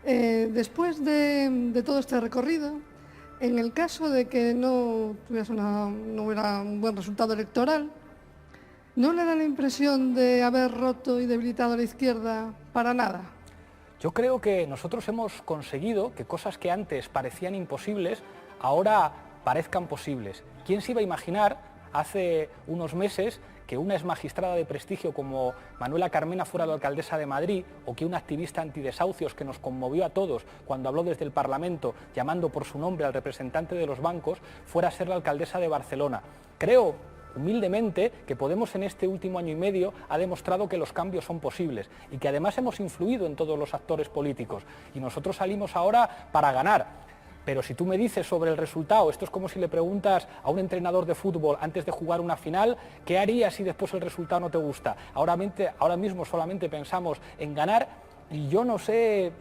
Después de todo este recorrido, en el caso de que no hubiera un buen resultado electoral, ¿no le da la impresión de haber roto y debilitado a la izquierda para nada? Yo creo que nosotros hemos conseguido que cosas que antes parecían imposibles, ahora parezcan posibles. ¿Quién se iba a imaginar hace unos meses que una exmagistrada de prestigio como Manuela Carmena fuera la alcaldesa de Madrid o que una activista antidesahucios que nos conmovió a todos cuando habló desde el Parlamento llamando por su nombre al representante de los bancos fuera a ser la alcaldesa de Barcelona? Creo humildemente que Podemos en este último año y medio ha demostrado que los cambios son posibles y que además hemos influido en todos los actores políticos y nosotros salimos ahora para ganar. Pero si tú me dices sobre el resultado, esto es como si le preguntas a un entrenador de fútbol antes de jugar una final, ¿qué harías si después el resultado no te gusta? Ahora mismo solamente pensamos en ganar y yo no sé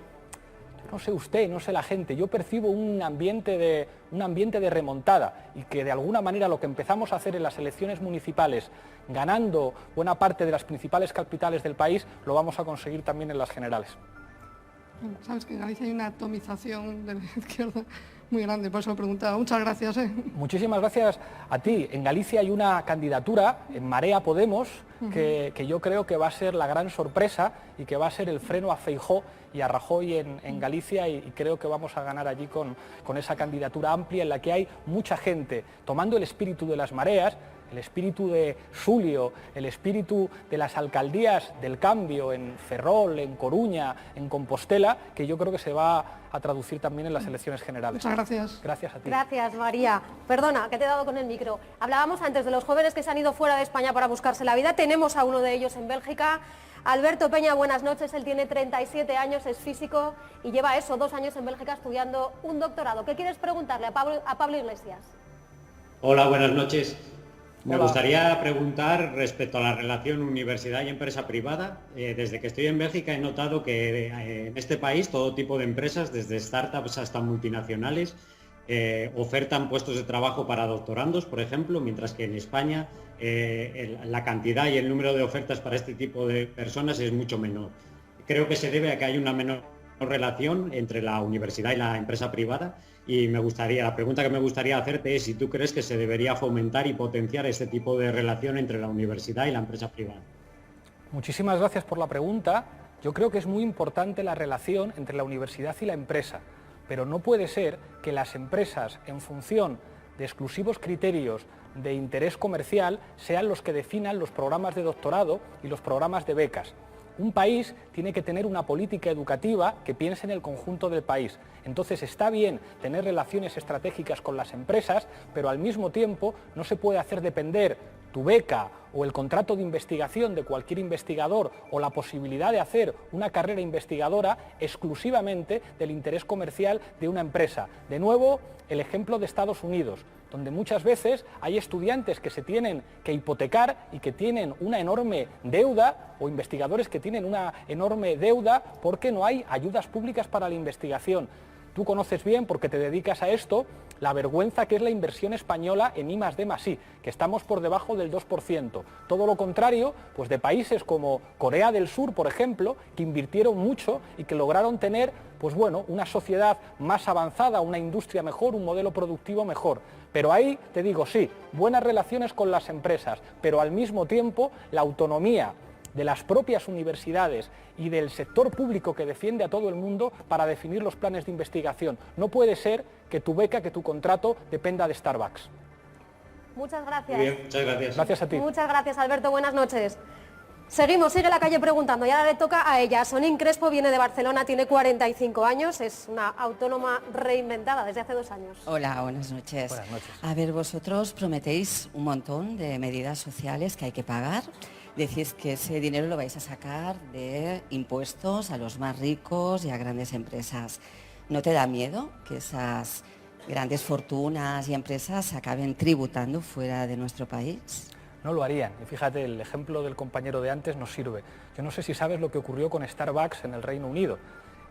usted, no sé la gente, yo percibo un ambiente de remontada y que de alguna manera lo que empezamos a hacer en las elecciones municipales, ganando buena parte de las principales capitales del país, lo vamos a conseguir también en las generales. Sabes que en Galicia hay una atomización de la izquierda muy grande, por eso lo preguntaba. Muchas gracias. Muchísimas gracias a ti. En Galicia hay una candidatura, en Marea Podemos, que yo creo que va a ser la gran sorpresa y que va a ser el freno a Feijóo y a Rajoy en Galicia y creo que vamos a ganar allí con esa candidatura amplia en la que hay mucha gente tomando el espíritu de las mareas, el espíritu de Xulio, el espíritu de las alcaldías del cambio en Ferrol, en Coruña, en Compostela, que yo creo que se va a traducir también en las elecciones generales. Muchas gracias. Gracias a ti. Gracias, María. Perdona, que te he dado con el micro. Hablábamos antes de los jóvenes que se han ido fuera de España para buscarse la vida. Tenemos a uno de ellos en Bélgica. Alberto Peña, buenas noches. Él tiene 37 años, es físico y lleva 2 años en Bélgica estudiando un doctorado. ¿Qué quieres preguntarle a Pablo Iglesias? Hola, buenas noches. Me Hola. gustaría preguntar respecto a la relación universidad y empresa privada. Desde que estoy en Bélgica he notado que en este país todo tipo de empresas, desde startups hasta multinacionales, ofertan puestos de trabajo para doctorandos, por ejemplo, mientras que en España la cantidad y el número de ofertas para este tipo de personas es mucho menor. Creo que se debe a que hay una menor relación entre la universidad y la empresa privada y la pregunta que me gustaría hacerte es si tú crees que se debería fomentar y potenciar este tipo de relación entre la universidad y la empresa privada. Muchísimas gracias por la pregunta. Yo creo que es muy importante la relación entre la universidad y la empresa, pero no puede ser que las empresas, en función de exclusivos criterios de interés comercial, sean los que definan los programas de doctorado y los programas de becas. Un país tiene que tener una política educativa que piense en el conjunto del país. Entonces está bien tener relaciones estratégicas con las empresas, pero al mismo tiempo no se puede hacer depender tu beca o el contrato de investigación de cualquier investigador o la posibilidad de hacer una carrera investigadora exclusivamente del interés comercial de una empresa. De nuevo, el ejemplo de Estados Unidos, donde muchas veces hay estudiantes que se tienen que hipotecar y que tienen una enorme deuda, o investigadores que tienen una enorme deuda porque no hay ayudas públicas para la investigación. Tú conoces bien, porque te dedicas a esto, la vergüenza que es la inversión española en I+D+I, que estamos por debajo del 2%. Todo lo contrario, pues de países como Corea del Sur, por ejemplo, que invirtieron mucho y que lograron tener, pues bueno, una sociedad más avanzada, una industria mejor, un modelo productivo mejor. Pero ahí te digo, sí, buenas relaciones con las empresas, pero al mismo tiempo la autonomía de las propias universidades y del sector público que defiende a todo el mundo para definir los planes de investigación. No puede ser que tu beca, que tu contrato dependa de Starbucks. Muchas gracias. Muy bien, muchas gracias. Gracias a ti. Muchas gracias, Alberto. Buenas noches. Seguimos, sigue la calle preguntando y ahora le toca a ella. Sonín Crespo viene de Barcelona, tiene 45 años, es una autónoma reinventada desde hace 2 años. Hola, buenas noches. Buenas noches. A ver, vosotros prometéis un montón de medidas sociales que hay que pagar. Decís que ese dinero lo vais a sacar de impuestos a los más ricos y a grandes empresas. ¿No te da miedo que esas grandes fortunas y empresas acaben tributando fuera de nuestro país? No lo harían. Y fíjate, el ejemplo del compañero de antes nos sirve. Yo no sé si sabes lo que ocurrió con Starbucks en el Reino Unido,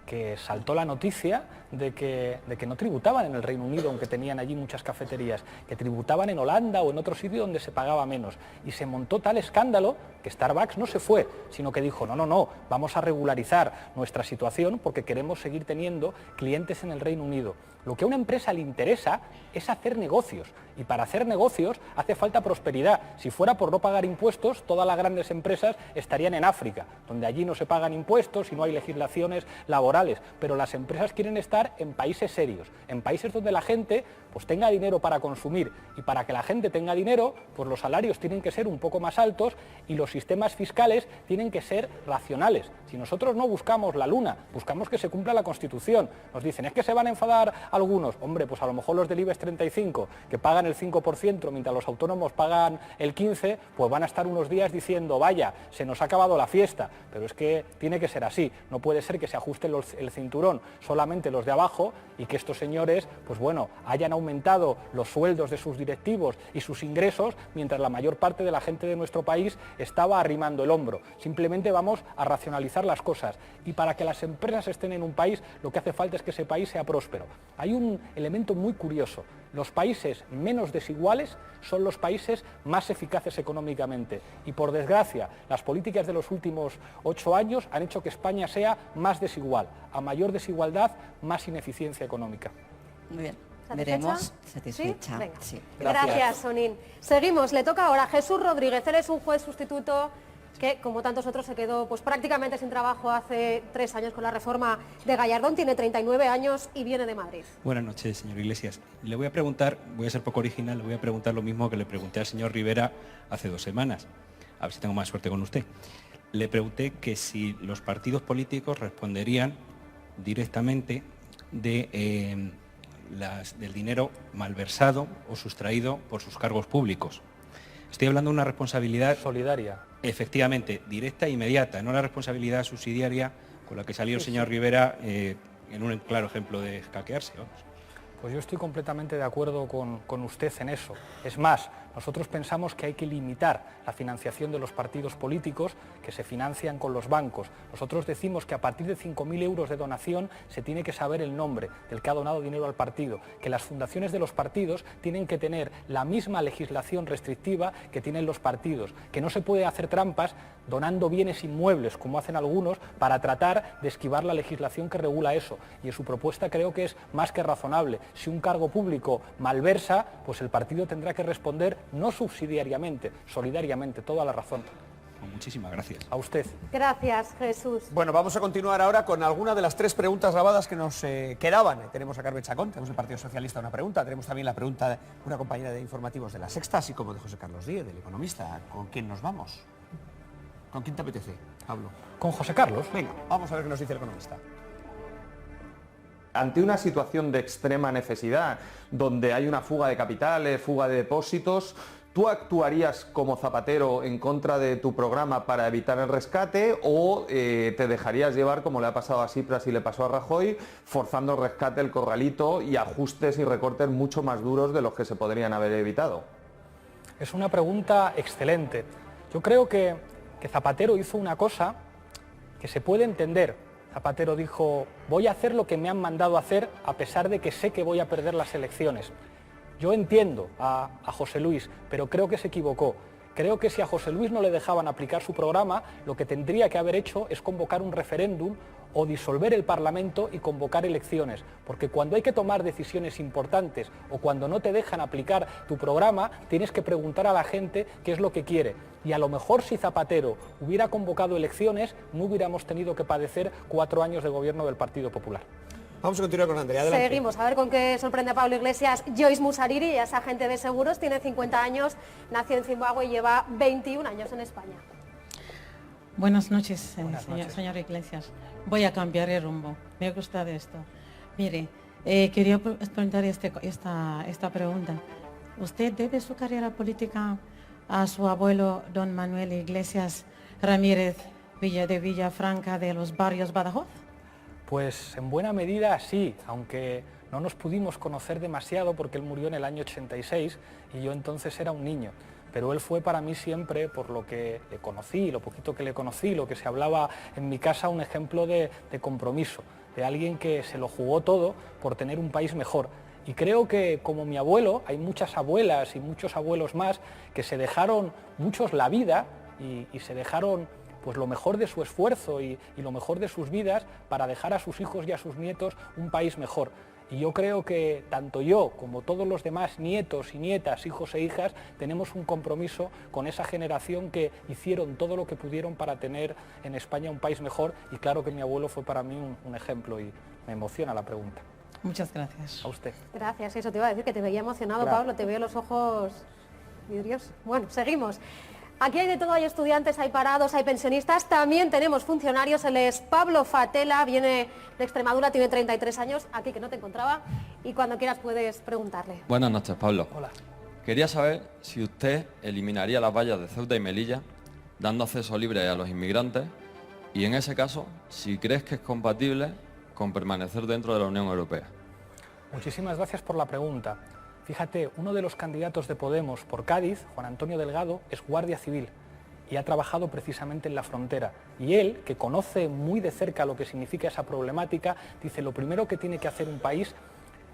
que saltó la noticia de que no tributaban en el Reino Unido, aunque tenían allí muchas cafeterías, que tributaban en Holanda o en otro sitio donde se pagaba menos. Y se montó tal escándalo que Starbucks no se fue, sino que dijo, no, vamos a regularizar nuestra situación porque queremos seguir teniendo clientes en el Reino Unido. Lo que a una empresa le interesa es hacer negocios, y para hacer negocios hace falta prosperidad. Si fuera por no pagar impuestos, todas las grandes empresas estarían en África, donde allí no se pagan impuestos y no hay legislaciones laborales, pero las empresas quieren estar en países serios, en países donde la gente pues tenga dinero para consumir, y para que la gente tenga dinero, pues los salarios tienen que ser un poco más altos y los sistemas fiscales tienen que ser racionales. Si nosotros no buscamos la luna, buscamos que se cumpla la Constitución, nos dicen, es que se van a enfadar algunos, hombre, pues a lo mejor los del IBEX 35, que pagan el 5%, mientras los autónomos pagan el 15%, pues van a estar unos días diciendo, vaya, se nos ha acabado la fiesta, pero es que tiene que ser así, no puede ser que se ajusten los el cinturón solamente los de abajo y que estos señores, pues bueno, hayan aumentado los sueldos de sus directivos y sus ingresos mientras la mayor parte de la gente de nuestro país estaba arrimando el hombro. Simplemente vamos a racionalizar las cosas y para que las empresas estén en un país lo que hace falta es que ese país sea próspero. Hay un elemento muy curioso. Los países menos desiguales son los países más eficaces económicamente y, por desgracia, las políticas de los últimos 8 años han hecho que España sea más desigual. A mayor desigualdad, más ineficiencia económica. Muy bien. ¿Satisfecha? Veremos satisfecha. ¿Sí? Venga. Sí. Gracias, Sonín. Seguimos, le toca ahora a Jesús Rodríguez. Él es un juez sustituto que, como tantos otros, se quedó pues prácticamente sin trabajo hace 3 años con la reforma de Gallardón. Tiene 39 años y viene de Madrid. Buenas noches, señor Iglesias. Le voy a preguntar, voy a ser poco original, le voy a preguntar lo mismo que le pregunté al señor Rivera hace 2 semanas. A ver si tengo más suerte con usted. Le pregunté que si los partidos políticos responderían directamente del dinero malversado o sustraído por sus cargos públicos. Estoy hablando de una responsabilidad solidaria. Efectivamente, directa e inmediata, no la responsabilidad subsidiaria con la que salió el señor Rivera en un claro ejemplo de escaquearse. Vamos. Pues yo estoy completamente de acuerdo con usted en eso. Es más, nosotros pensamos que hay que limitar la financiación de los partidos políticos que se financian con los bancos. Nosotros decimos que a partir de 5.000 euros de donación se tiene que saber el nombre del que ha donado dinero al partido, que las fundaciones de los partidos tienen que tener la misma legislación restrictiva que tienen los partidos, que no se puede hacer trampas donando bienes inmuebles, como hacen algunos, para tratar de esquivar la legislación que regula eso. Y en su propuesta creo que es más que razonable. Si un cargo público malversa, pues el partido tendrá que responder no subsidiariamente, solidariamente. Toda la razón. Muchísimas gracias. A usted. Gracias, Jesús. Bueno, vamos a continuar ahora con alguna de las 3 preguntas grabadas que nos quedaban. Tenemos a Carmen Chacón, tenemos del Partido Socialista una pregunta, tenemos también la pregunta de una compañera de informativos de La Sexta, así como de José Carlos Díez, del Economista. ¿Con quién nos vamos? ¿Con quién te apetece, Pablo? Con José Carlos. Venga, vamos a ver qué nos dice el Economista. Ante una situación de extrema necesidad, donde hay una fuga de capitales, fuga de depósitos, ¿tú actuarías como Zapatero en contra de tu programa para evitar el rescate o te dejarías llevar, como le ha pasado a Tsipras y le pasó a Rajoy, forzando el rescate, el corralito y ajustes y recortes mucho más duros de los que se podrían haber evitado? Es una pregunta excelente. Yo creo que Zapatero hizo una cosa que se puede entender. Zapatero dijo, voy a hacer lo que me han mandado hacer a pesar de que sé que voy a perder las elecciones. Yo entiendo a José Luis, pero creo que se equivocó. Creo que si a José Luis no le dejaban aplicar su programa, lo que tendría que haber hecho es convocar un referéndum o disolver el Parlamento y convocar elecciones, porque cuando hay que tomar decisiones importantes o cuando no te dejan aplicar tu programa, tienes que preguntar a la gente qué es lo que quiere. Y a lo mejor si Zapatero hubiera convocado elecciones, no hubiéramos tenido que padecer 4 años de gobierno del Partido Popular. Vamos a continuar con Andrea. Adelante. Seguimos, a ver con qué sorprende a Pablo Iglesias. Joyce Musariri es agente de seguros, tiene 50 años, nació en Zimbabue y lleva 21 años en España. Buenas noches, señor Iglesias. Voy a cambiar el rumbo. Me ha gustado esto. Mire, quería preguntar esta pregunta. ¿Usted debe su carrera política a su abuelo don Manuel Iglesias Ramírez de Villafranca de los Barrios Badajoz? Pues en buena medida sí, aunque no nos pudimos conocer demasiado porque él murió en el año 86 y yo entonces era un niño. Pero él fue para mí siempre, por lo que le conocí, lo poquito que le conocí, lo que se hablaba en mi casa, un ejemplo de compromiso, de alguien que se lo jugó todo por tener un país mejor. Y creo que, como mi abuelo, hay muchas abuelas y muchos abuelos más que se dejaron muchos la vida y se dejaron pues lo mejor de su esfuerzo y lo mejor de sus vidas para dejar a sus hijos y a sus nietos un país mejor. Y yo creo que tanto yo como todos los demás nietos y nietas, hijos e hijas, tenemos un compromiso con esa generación que hicieron todo lo que pudieron para tener en España un país mejor, y claro que mi abuelo fue para mí un ejemplo y me emociona la pregunta. Muchas gracias. A usted. Gracias, eso te iba a decir, que te veía emocionado, Claro. Pablo, te veo los ojos vidriosos. Bueno, seguimos. Aquí hay de todo, hay estudiantes, hay parados, hay pensionistas, también tenemos funcionarios. Él es Pablo Fatela, viene de Extremadura, tiene 33 años, aquí que no te encontraba, y cuando quieras puedes preguntarle. Buenas noches, Pablo. Hola. Quería saber si usted eliminaría las vallas de Ceuta y Melilla, dando acceso libre a los inmigrantes, y en ese caso, si crees que es compatible con permanecer dentro de la Unión Europea? Muchísimas gracias por la pregunta. Fíjate, uno de los candidatos de Podemos por Cádiz, Juan Antonio Delgado, es guardia civil y ha trabajado precisamente en la frontera. Y él, que conoce muy de cerca lo que significa esa problemática, dice: lo primero que tiene que hacer un país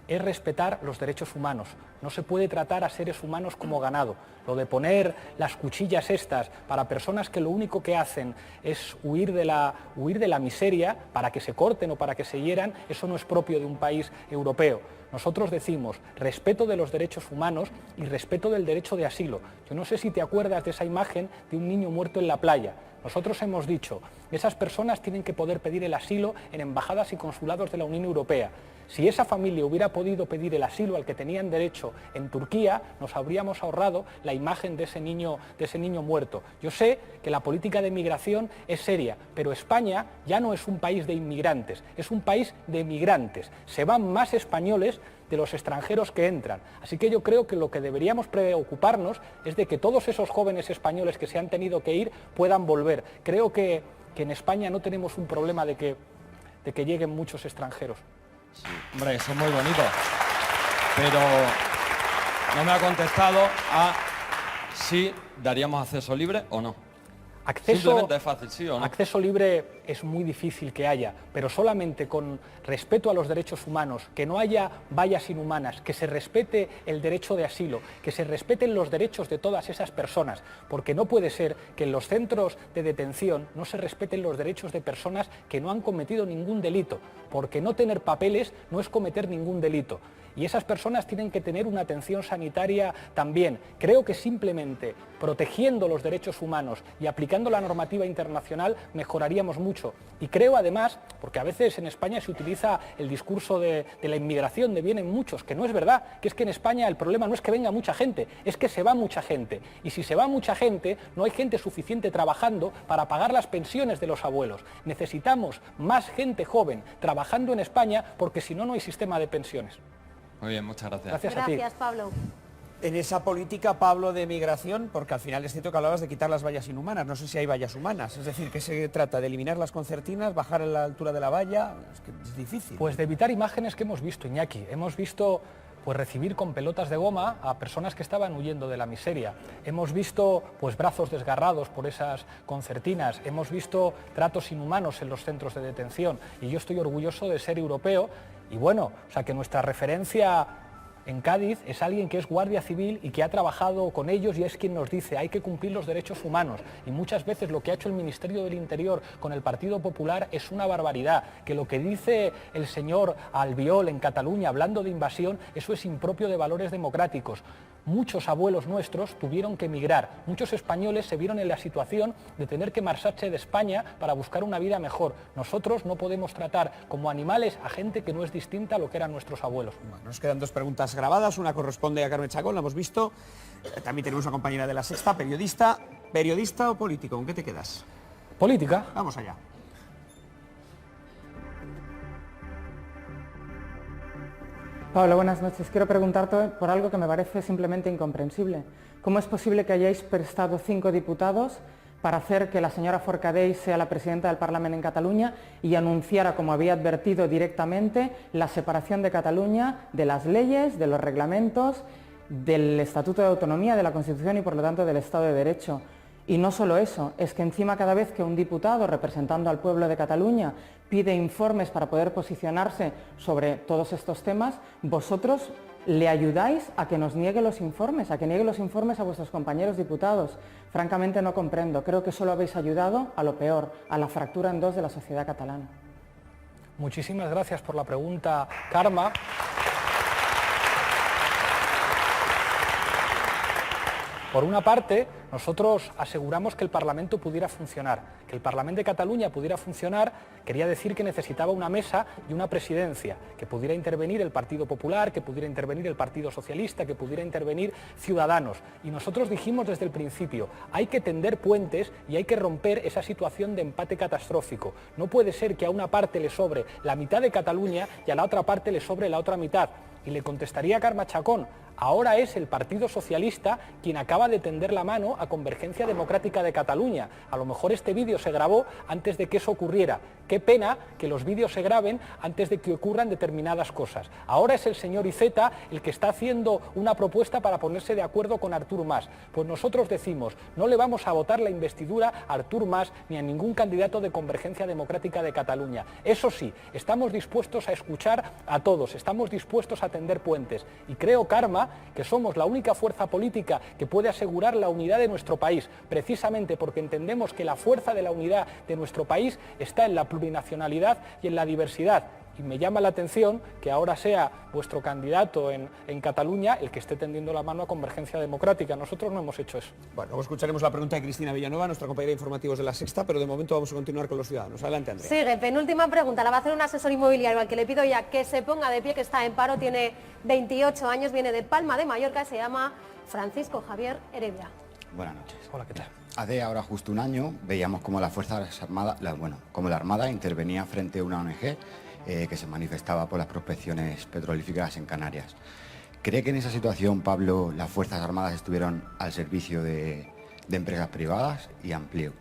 es respetar los derechos humanos. No se puede tratar a seres humanos como ganado. Lo de poner las cuchillas estas para personas que lo único que hacen es huir de la miseria para que se corten o para que se hieran, eso no es propio de un país europeo. Nosotros decimos respeto de los derechos humanos y respeto del derecho de asilo. Yo no sé si te acuerdas de esa imagen de un niño muerto en la playa. Nosotros hemos dicho, esas personas tienen que poder pedir el asilo en embajadas y consulados de la Unión Europea. Si esa familia hubiera podido pedir el asilo al que tenían derecho en Turquía, nos habríamos ahorrado la imagen de ese niño muerto. Yo sé que la política de migración es seria, pero España ya no es un país de inmigrantes, es un país de migrantes. Se van más españoles de los extranjeros que entran. Así que yo creo que lo que deberíamos preocuparnos es de que todos esos jóvenes españoles que se han tenido que ir puedan volver. Creo que en España no tenemos un problema de que lleguen muchos extranjeros. Sí, hombre, eso es muy bonito, pero no me ha contestado a si daríamos acceso libre o no. Simplemente es fácil, ¿sí o no? Acceso libre es muy difícil que haya, pero solamente con respeto a los derechos humanos, que no haya vallas inhumanas, que se respete el derecho de asilo, que se respeten los derechos de todas esas personas, porque no puede ser que en los centros de detención no se respeten los derechos de personas que no han cometido ningún delito, porque no tener papeles no es cometer ningún delito. Y esas personas tienen que tener una atención sanitaria también. Creo que simplemente protegiendo los derechos humanos y aplicando la normativa internacional mejoraríamos mucho. Y creo además, porque a veces en España se utiliza el discurso de la inmigración, de vienen muchos, que no es verdad, que es que en España el problema no es que venga mucha gente, es que se va mucha gente. Y si se va mucha gente, no hay gente suficiente trabajando para pagar las pensiones de los abuelos. Necesitamos más gente joven trabajando en España porque si no, no hay sistema de pensiones. Muy bien, muchas gracias. Gracias, Pablo. En esa política, Pablo, de migración, porque al final es cierto que hablabas de quitar las vallas inhumanas, no sé si hay vallas humanas, es decir, que se trata de eliminar las concertinas, bajar a la altura de la valla, es que es difícil. Pues de evitar imágenes que hemos visto, Iñaki, hemos visto pues recibir con pelotas de goma a personas que estaban huyendo de la miseria. Hemos visto pues brazos desgarrados por esas concertinas, hemos visto tratos inhumanos en los centros de detención y yo estoy orgulloso de ser europeo y bueno, o sea que nuestra referencia en Cádiz es alguien que es guardia civil y que ha trabajado con ellos y es quien nos dice hay que cumplir los derechos humanos y muchas veces lo que ha hecho el Ministerio del Interior con el Partido Popular es una barbaridad, que lo que dice el señor Albiol en Cataluña hablando de invasión, eso es impropio de valores democráticos. Muchos abuelos nuestros tuvieron que emigrar, muchos españoles se vieron en la situación de tener que marcharse de España para buscar una vida mejor. Nosotros no podemos tratar como animales a gente que no es distinta a lo que eran nuestros abuelos. Bueno, nos quedan dos preguntas grabadas, una corresponde a Carmen Chacón, la hemos visto, también tenemos una compañera de La Sexta, periodista. ¿Periodista o político? ¿Con qué te quedas? Política. Vamos allá. Pablo, buenas noches. Quiero preguntarte por algo que me parece simplemente incomprensible. ¿Cómo es posible que hayáis prestado 5 diputados para hacer que la señora Forcadell sea la presidenta del Parlamento en Cataluña y anunciara, como había advertido directamente, la separación de Cataluña de las leyes, de los reglamentos, del Estatuto de Autonomía, de la Constitución y, por lo tanto, del Estado de Derecho? Y no solo eso, es que encima cada vez que un diputado representando al pueblo de Cataluña pide informes para poder posicionarse sobre todos estos temas, vosotros le ayudáis a que nos niegue los informes, a que niegue los informes a vuestros compañeros diputados. Francamente no comprendo, creo que solo habéis ayudado a lo peor, a la fractura en dos de la sociedad catalana. Muchísimas gracias por la pregunta, Karma. Por una parte, nosotros aseguramos que el Parlamento pudiera funcionar. Que el Parlamento de Cataluña pudiera funcionar quería decir que necesitaba una mesa y una presidencia, que pudiera intervenir el Partido Popular, que pudiera intervenir el Partido Socialista, que pudiera intervenir Ciudadanos. Y nosotros dijimos desde el principio, hay que tender puentes y hay que romper esa situación de empate catastrófico. No puede ser que a una parte le sobre la mitad de Cataluña y a la otra parte le sobre la otra mitad. Y le contestaría a Carme Chacón, Ahora es el Partido Socialista quien acaba de tender la mano a Convergencia Democrática de Cataluña. A lo mejor este vídeo se grabó antes de que eso ocurriera. Qué pena que los vídeos se graben antes de que ocurran determinadas cosas. Ahora es el señor Iceta el que está haciendo una propuesta para ponerse de acuerdo con Artur Mas. Pues nosotros decimos, no le vamos a votar la investidura a Artur Mas ni a ningún candidato de Convergencia Democrática de Cataluña. Eso sí, estamos dispuestos a escuchar a todos, estamos dispuestos a tender puentes. Y creo, Carme, que somos la única fuerza política que puede asegurar la unidad de nuestro país, precisamente porque entendemos que la fuerza de la unidad de nuestro país está en la plurinacionalidad y en la diversidad. Y me llama la atención que ahora sea vuestro candidato en Cataluña el que esté tendiendo la mano a Convergencia Democrática. Nosotros no hemos hecho eso. Bueno, luego escucharemos la pregunta de Cristina Villanueva, nuestra compañera de informativos de La Sexta, pero de momento vamos a continuar con los ciudadanos. Adelante, Andrea. Sigue, penúltima pregunta, la va a hacer un asesor inmobiliario al que le pido ya que se ponga de pie, que está en paro, tiene 28 años, viene de Palma de Mallorca, se llama Francisco Javier Heredia. Buenas noches. Hola, ¿qué tal? Hace ahora justo un año veíamos cómo las Fuerzas Armadas, como la Armada intervenía frente a una ONG que se manifestaba por las prospecciones petrolíferas en Canarias. ¿Cree que en esa situación, Pablo, las Fuerzas Armadas estuvieron al servicio de empresas privadas? Y amplío.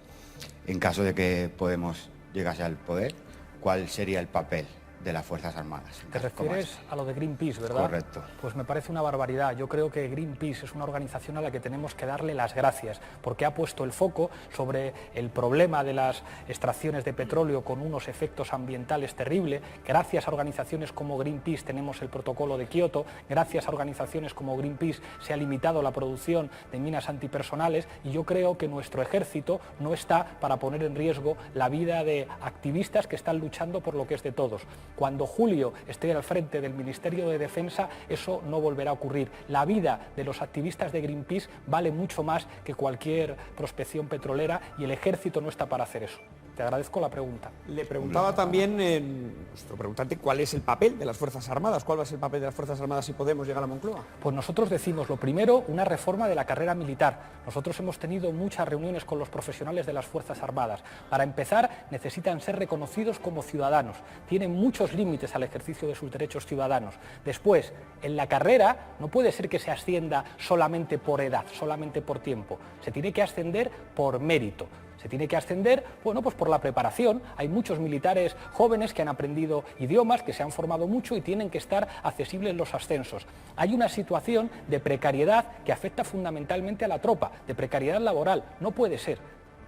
En caso de que Podemos llegase al poder, ¿cuál sería el papel de las Fuerzas Armadas? Te refieres a lo de Greenpeace, ¿verdad? Correcto. Pues me parece una barbaridad. Yo creo que Greenpeace es una organización a la que tenemos que darle las gracias, porque ha puesto el foco sobre el problema de las extracciones de petróleo con unos efectos ambientales terribles. Gracias a organizaciones como Greenpeace tenemos el protocolo de Kioto, gracias a organizaciones como Greenpeace se ha limitado la producción de minas antipersonales, y yo creo que nuestro ejército no está para poner en riesgo la vida de activistas que están luchando por lo que es de todos. Cuando Julio esté al frente del Ministerio de Defensa, eso no volverá a ocurrir. La vida de los activistas de Greenpeace vale mucho más que cualquier prospección petrolera, y el ejército no está para hacer eso. Te agradezco la pregunta. Le preguntaba también nuestro preguntante cuál es el papel de las Fuerzas Armadas, cuál va a ser el papel de las Fuerzas Armadas si Podemos llegar a la Moncloa. Pues nosotros decimos, lo primero, una reforma de la carrera militar. Nosotros hemos tenido muchas reuniones con los profesionales de las Fuerzas Armadas. Para empezar, necesitan ser reconocidos como ciudadanos. Tienen muchos límites al ejercicio de sus derechos ciudadanos. Después, en la carrera no puede ser que se ascienda solamente por edad, solamente por tiempo. Se tiene que ascender por mérito. Se tiene que ascender, bueno, pues por la preparación. Hay muchos militares jóvenes que han aprendido idiomas, que se han formado mucho y tienen que estar accesibles los ascensos. Hay una situación de precariedad que afecta fundamentalmente a la tropa, de precariedad laboral. No puede ser.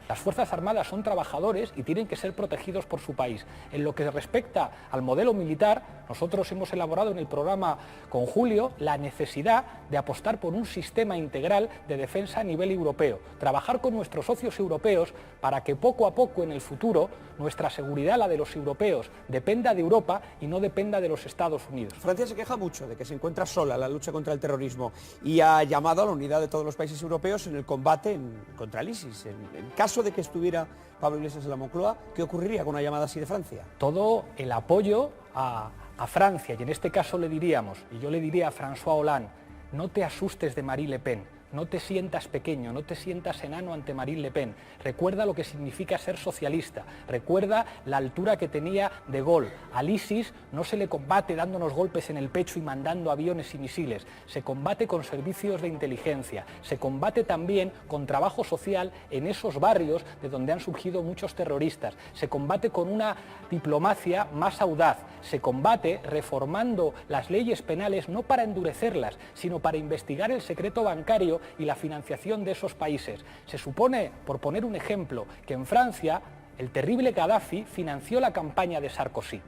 Las Fuerzas Armadas son trabajadores y tienen que ser protegidos por su país. En lo que respecta al modelo militar, nosotros hemos elaborado en el programa con Julio la necesidad de apostar por un sistema integral de defensa a nivel europeo, trabajar con nuestros socios europeos para que poco a poco en el futuro nuestra seguridad, la de los europeos, dependa de Europa y no dependa de los Estados Unidos. Francia se queja mucho de que se encuentra sola en la lucha contra el terrorismo y ha llamado a la unidad de todos los países europeos en el combate contra el ISIS. En caso de que estuviera Pablo Iglesias en la Moncloa, ¿qué ocurriría con una llamada así de Francia? Todo el apoyo a Francia, y en este caso le diríamos, y yo le diría a François Hollande, no te asustes de Marine Le Pen. No te sientas pequeño, no te sientas enano ante Marine Le Pen. Recuerda lo que significa ser socialista. Recuerda la altura que tenía De Gaulle. Al ISIS no se le combate dándonos golpes en el pecho y mandando aviones y misiles. Se combate con servicios de inteligencia. Se combate también con trabajo social en esos barrios de donde han surgido muchos terroristas. Se combate con una diplomacia más audaz. Se combate reformando las leyes penales no para endurecerlas, sino para investigar el secreto bancario y la financiación de esos países. Se supone, por poner un ejemplo, que en Francia el terrible Gaddafi financió la campaña de Sarkozy.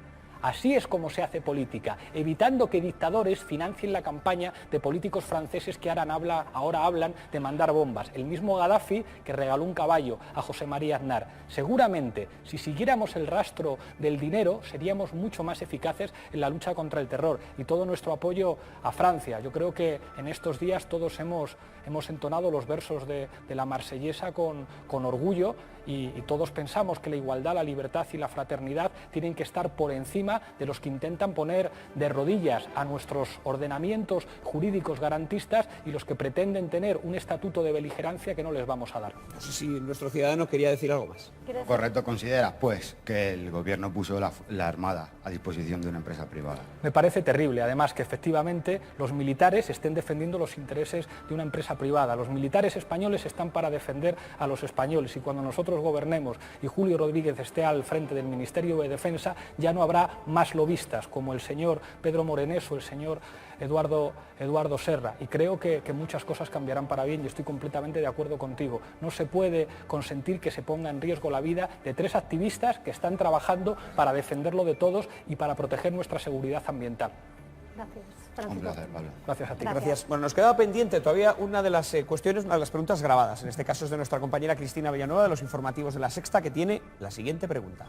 Así es como se hace política, evitando que dictadores financien la campaña de políticos franceses que ahora hablan de mandar bombas. El mismo Gaddafi que regaló un caballo a José María Aznar. Seguramente, si siguiéramos el rastro del dinero, seríamos mucho más eficaces en la lucha contra el terror. Y todo nuestro apoyo a Francia. Yo creo que en estos días todos hemos entonado los versos de la Marsellesa con orgullo, y todos pensamos que la igualdad, la libertad y la fraternidad tienen que estar por encima de los que intentan poner de rodillas a nuestros ordenamientos jurídicos garantistas y los que pretenden tener un estatuto de beligerancia que no les vamos a dar. No sé si nuestro ciudadano quería decir algo más. ¿Correcto considera, pues, que el gobierno puso la Armada a disposición de una empresa privada? Me parece terrible, además, que efectivamente los militares estén defendiendo los intereses de una empresa privada. Los militares españoles están para defender a los españoles y cuando nosotros gobernemos y Julio Rodríguez esté al frente del Ministerio de Defensa, ya no habrá más lobistas como el señor Pedro Morenés o el señor Eduardo Serra, y creo que muchas cosas cambiarán para bien y estoy completamente de acuerdo contigo. No se puede consentir que se ponga en riesgo la vida de 3 activistas que están trabajando para defenderlo de todos y para proteger nuestra seguridad ambiental. Gracias. Un placer, Pablo. Gracias a ti. Gracias. Bueno, nos queda pendiente todavía una de las cuestiones, una de las preguntas grabadas. En este caso es de nuestra compañera Cristina Villanueva, de los informativos de La Sexta, que tiene la siguiente pregunta.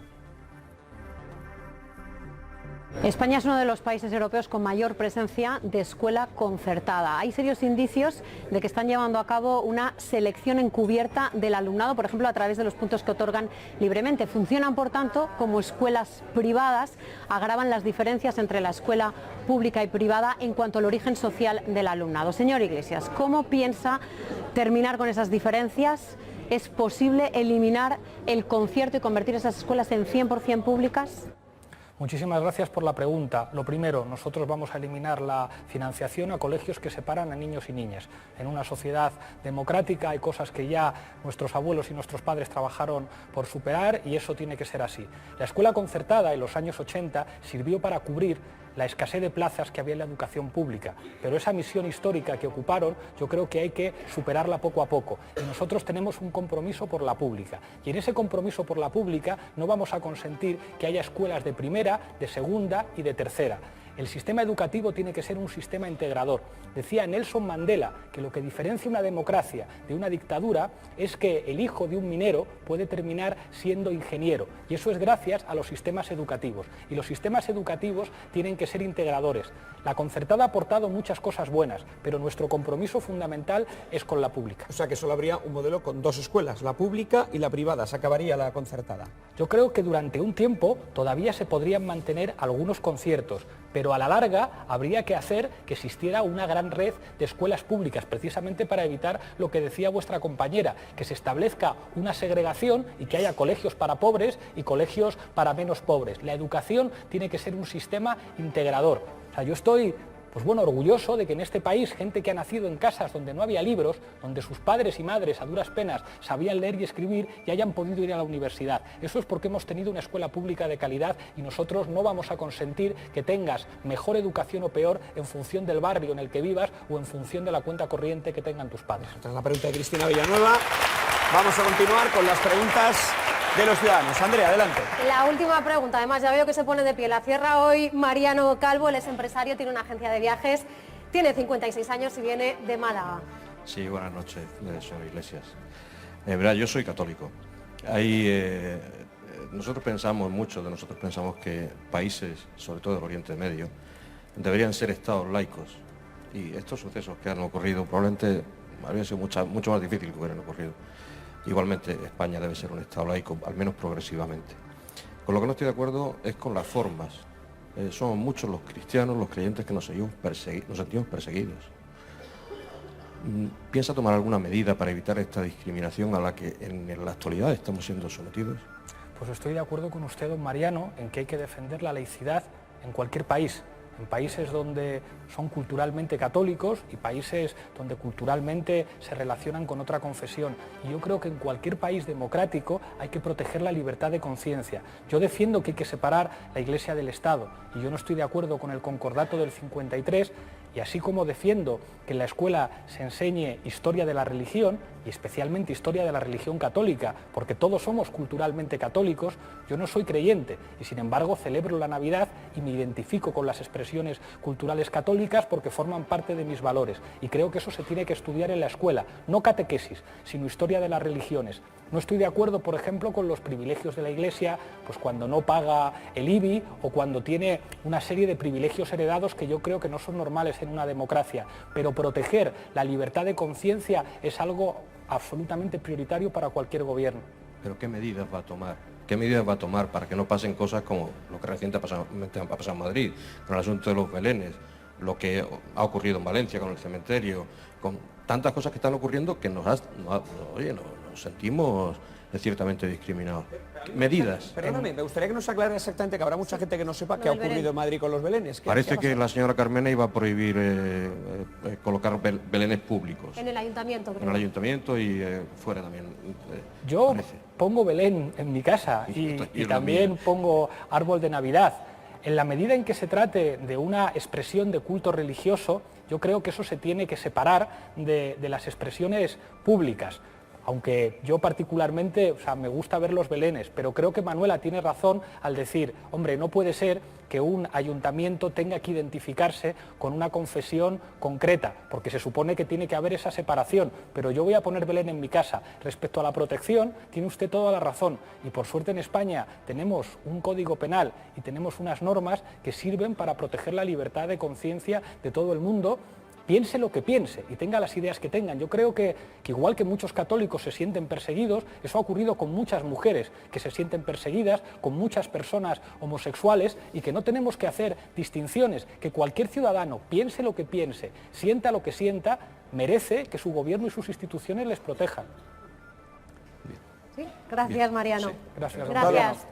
España es uno de los países europeos con mayor presencia de escuela concertada. Hay serios indicios de que están llevando a cabo una selección encubierta del alumnado, por ejemplo, a través de los puntos que otorgan libremente. Funcionan, por tanto, como escuelas privadas, agravan las diferencias entre la escuela pública y privada en cuanto al origen social del alumnado. Señor Iglesias, ¿cómo piensa terminar con esas diferencias? ¿Es posible eliminar el concierto y convertir esas escuelas en 100% públicas? Muchísimas gracias por la pregunta. Lo primero, nosotros vamos a eliminar la financiación a colegios que separan a niños y niñas. En una sociedad democrática hay cosas que ya nuestros abuelos y nuestros padres trabajaron por superar y eso tiene que ser así. La escuela concertada en los años 80 sirvió para cubrir la escasez de plazas que había en la educación pública, pero esa misión histórica que ocuparon yo creo que hay que superarla poco a poco y nosotros tenemos un compromiso por la pública y en ese compromiso por la pública no vamos a consentir que haya escuelas de primera, de segunda y de tercera. El sistema educativo tiene que ser un sistema integrador. Decía Nelson Mandela que lo que diferencia una democracia de una dictadura es que el hijo de un minero puede terminar siendo ingeniero y eso es gracias a los sistemas educativos y los sistemas educativos tienen que ser integradores. La concertada ha aportado muchas cosas buenas, pero nuestro compromiso fundamental es con la pública. O sea que solo habría un modelo con 2 escuelas, la pública y la privada, se acabaría la concertada. Yo creo que durante un tiempo todavía se podrían mantener algunos conciertos, pero a la larga habría que hacer que existiera una gran red de escuelas públicas, precisamente para evitar lo que decía vuestra compañera, que se establezca una segregación y que haya colegios para pobres y colegios para menos pobres. La educación tiene que ser un sistema integrador. O sea, yo estoy orgulloso de que en este país gente que ha nacido en casas donde no había libros, donde sus padres y madres a duras penas sabían leer y escribir y hayan podido ir a la universidad. Eso es porque hemos tenido una escuela pública de calidad y nosotros no vamos a consentir que tengas mejor educación o peor en función del barrio en el que vivas o en función de la cuenta corriente que tengan tus padres. Esta es la pregunta de Cristina Villanueva. Vamos a continuar con las preguntas de los ciudadanos. Andrea, adelante. La última pregunta, además ya veo que se pone de pie. La cierra hoy Mariano Calvo, él es empresario, tiene una agencia de viajes, tiene 56 años y viene de Málaga. Sí, buenas noches, señor Iglesias. Verá, yo soy católico. Nosotros pensamos que países, sobre todo del Oriente Medio, deberían ser estados laicos. Y estos sucesos que han ocurrido probablemente habrían sido mucho más difícil que hubieran ocurrido. Igualmente, España debe ser un Estado laico, al menos progresivamente. Con lo que no estoy de acuerdo es con las formas. Somos muchos los cristianos, los creyentes que nos sentimos perseguidos. ¿Piensa tomar alguna medida para evitar esta discriminación a la que en la actualidad estamos siendo sometidos? Pues estoy de acuerdo con usted, don Mariano, en que hay que defender la laicidad en cualquier país. En países donde son culturalmente católicos y países donde culturalmente se relacionan con otra confesión. Y yo creo que en cualquier país democrático hay que proteger la libertad de conciencia. Yo defiendo que hay que separar la Iglesia del Estado y yo no estoy de acuerdo con el concordato del 53 y así como defiendo que en la escuela se enseñe historia de la religión y especialmente historia de la religión católica, porque todos somos culturalmente católicos, yo no soy creyente y sin embargo celebro la Navidad y me identifico con las expresiones culturales católicas porque forman parte de mis valores y creo que eso se tiene que estudiar en la escuela, no catequesis, sino historia de las religiones. No estoy de acuerdo, por ejemplo, con los privilegios de la Iglesia, pues cuando no paga el IBI o cuando tiene una serie de privilegios heredados que yo creo que no son normales en una democracia, pero proteger la libertad de conciencia es algo absolutamente prioritario para cualquier gobierno. pero ¿qué medidas va a tomar? ¿Qué medidas va a tomar para que no pasen cosas como lo que recientemente ha pasado en Madrid, con el asunto de los belenes, lo que ha ocurrido en Valencia con el cementerio, con tantas cosas que están ocurriendo que nos sentimos ciertamente discriminados? Medidas. Perdóname, me gustaría que nos aclare exactamente, que habrá mucha gente que no sepa qué ha ocurrido en Madrid con los belenes. Parece que la señora Carmena iba a prohibir colocar belenes públicos. En el ayuntamiento, creo. En el ayuntamiento y fuera también. Yo parece. pongo Belén en mi casa y también pongo árbol de Navidad. En la medida en que se trate de una expresión de culto religioso, yo creo que eso se tiene que separar de las expresiones públicas. Aunque yo particularmente, me gusta ver los belenes, pero creo que Manuela tiene razón al decir, hombre, no puede ser que un ayuntamiento tenga que identificarse con una confesión concreta, porque se supone que tiene que haber esa separación, pero yo voy a poner Belén en mi casa. Respecto a la protección, tiene usted toda la razón, y por suerte en España tenemos un código penal y tenemos unas normas que sirven para proteger la libertad de conciencia de todo el mundo, piense lo que piense y tenga las ideas que tengan. Yo creo que igual que muchos católicos se sienten perseguidos, eso ha ocurrido con muchas mujeres que se sienten perseguidas, con muchas personas homosexuales, y que no tenemos que hacer distinciones, que cualquier ciudadano piense lo que piense, sienta lo que sienta, merece que su gobierno y sus instituciones les protejan. ¿Sí? Gracias, Mariano. Sí, gracias. Gracias.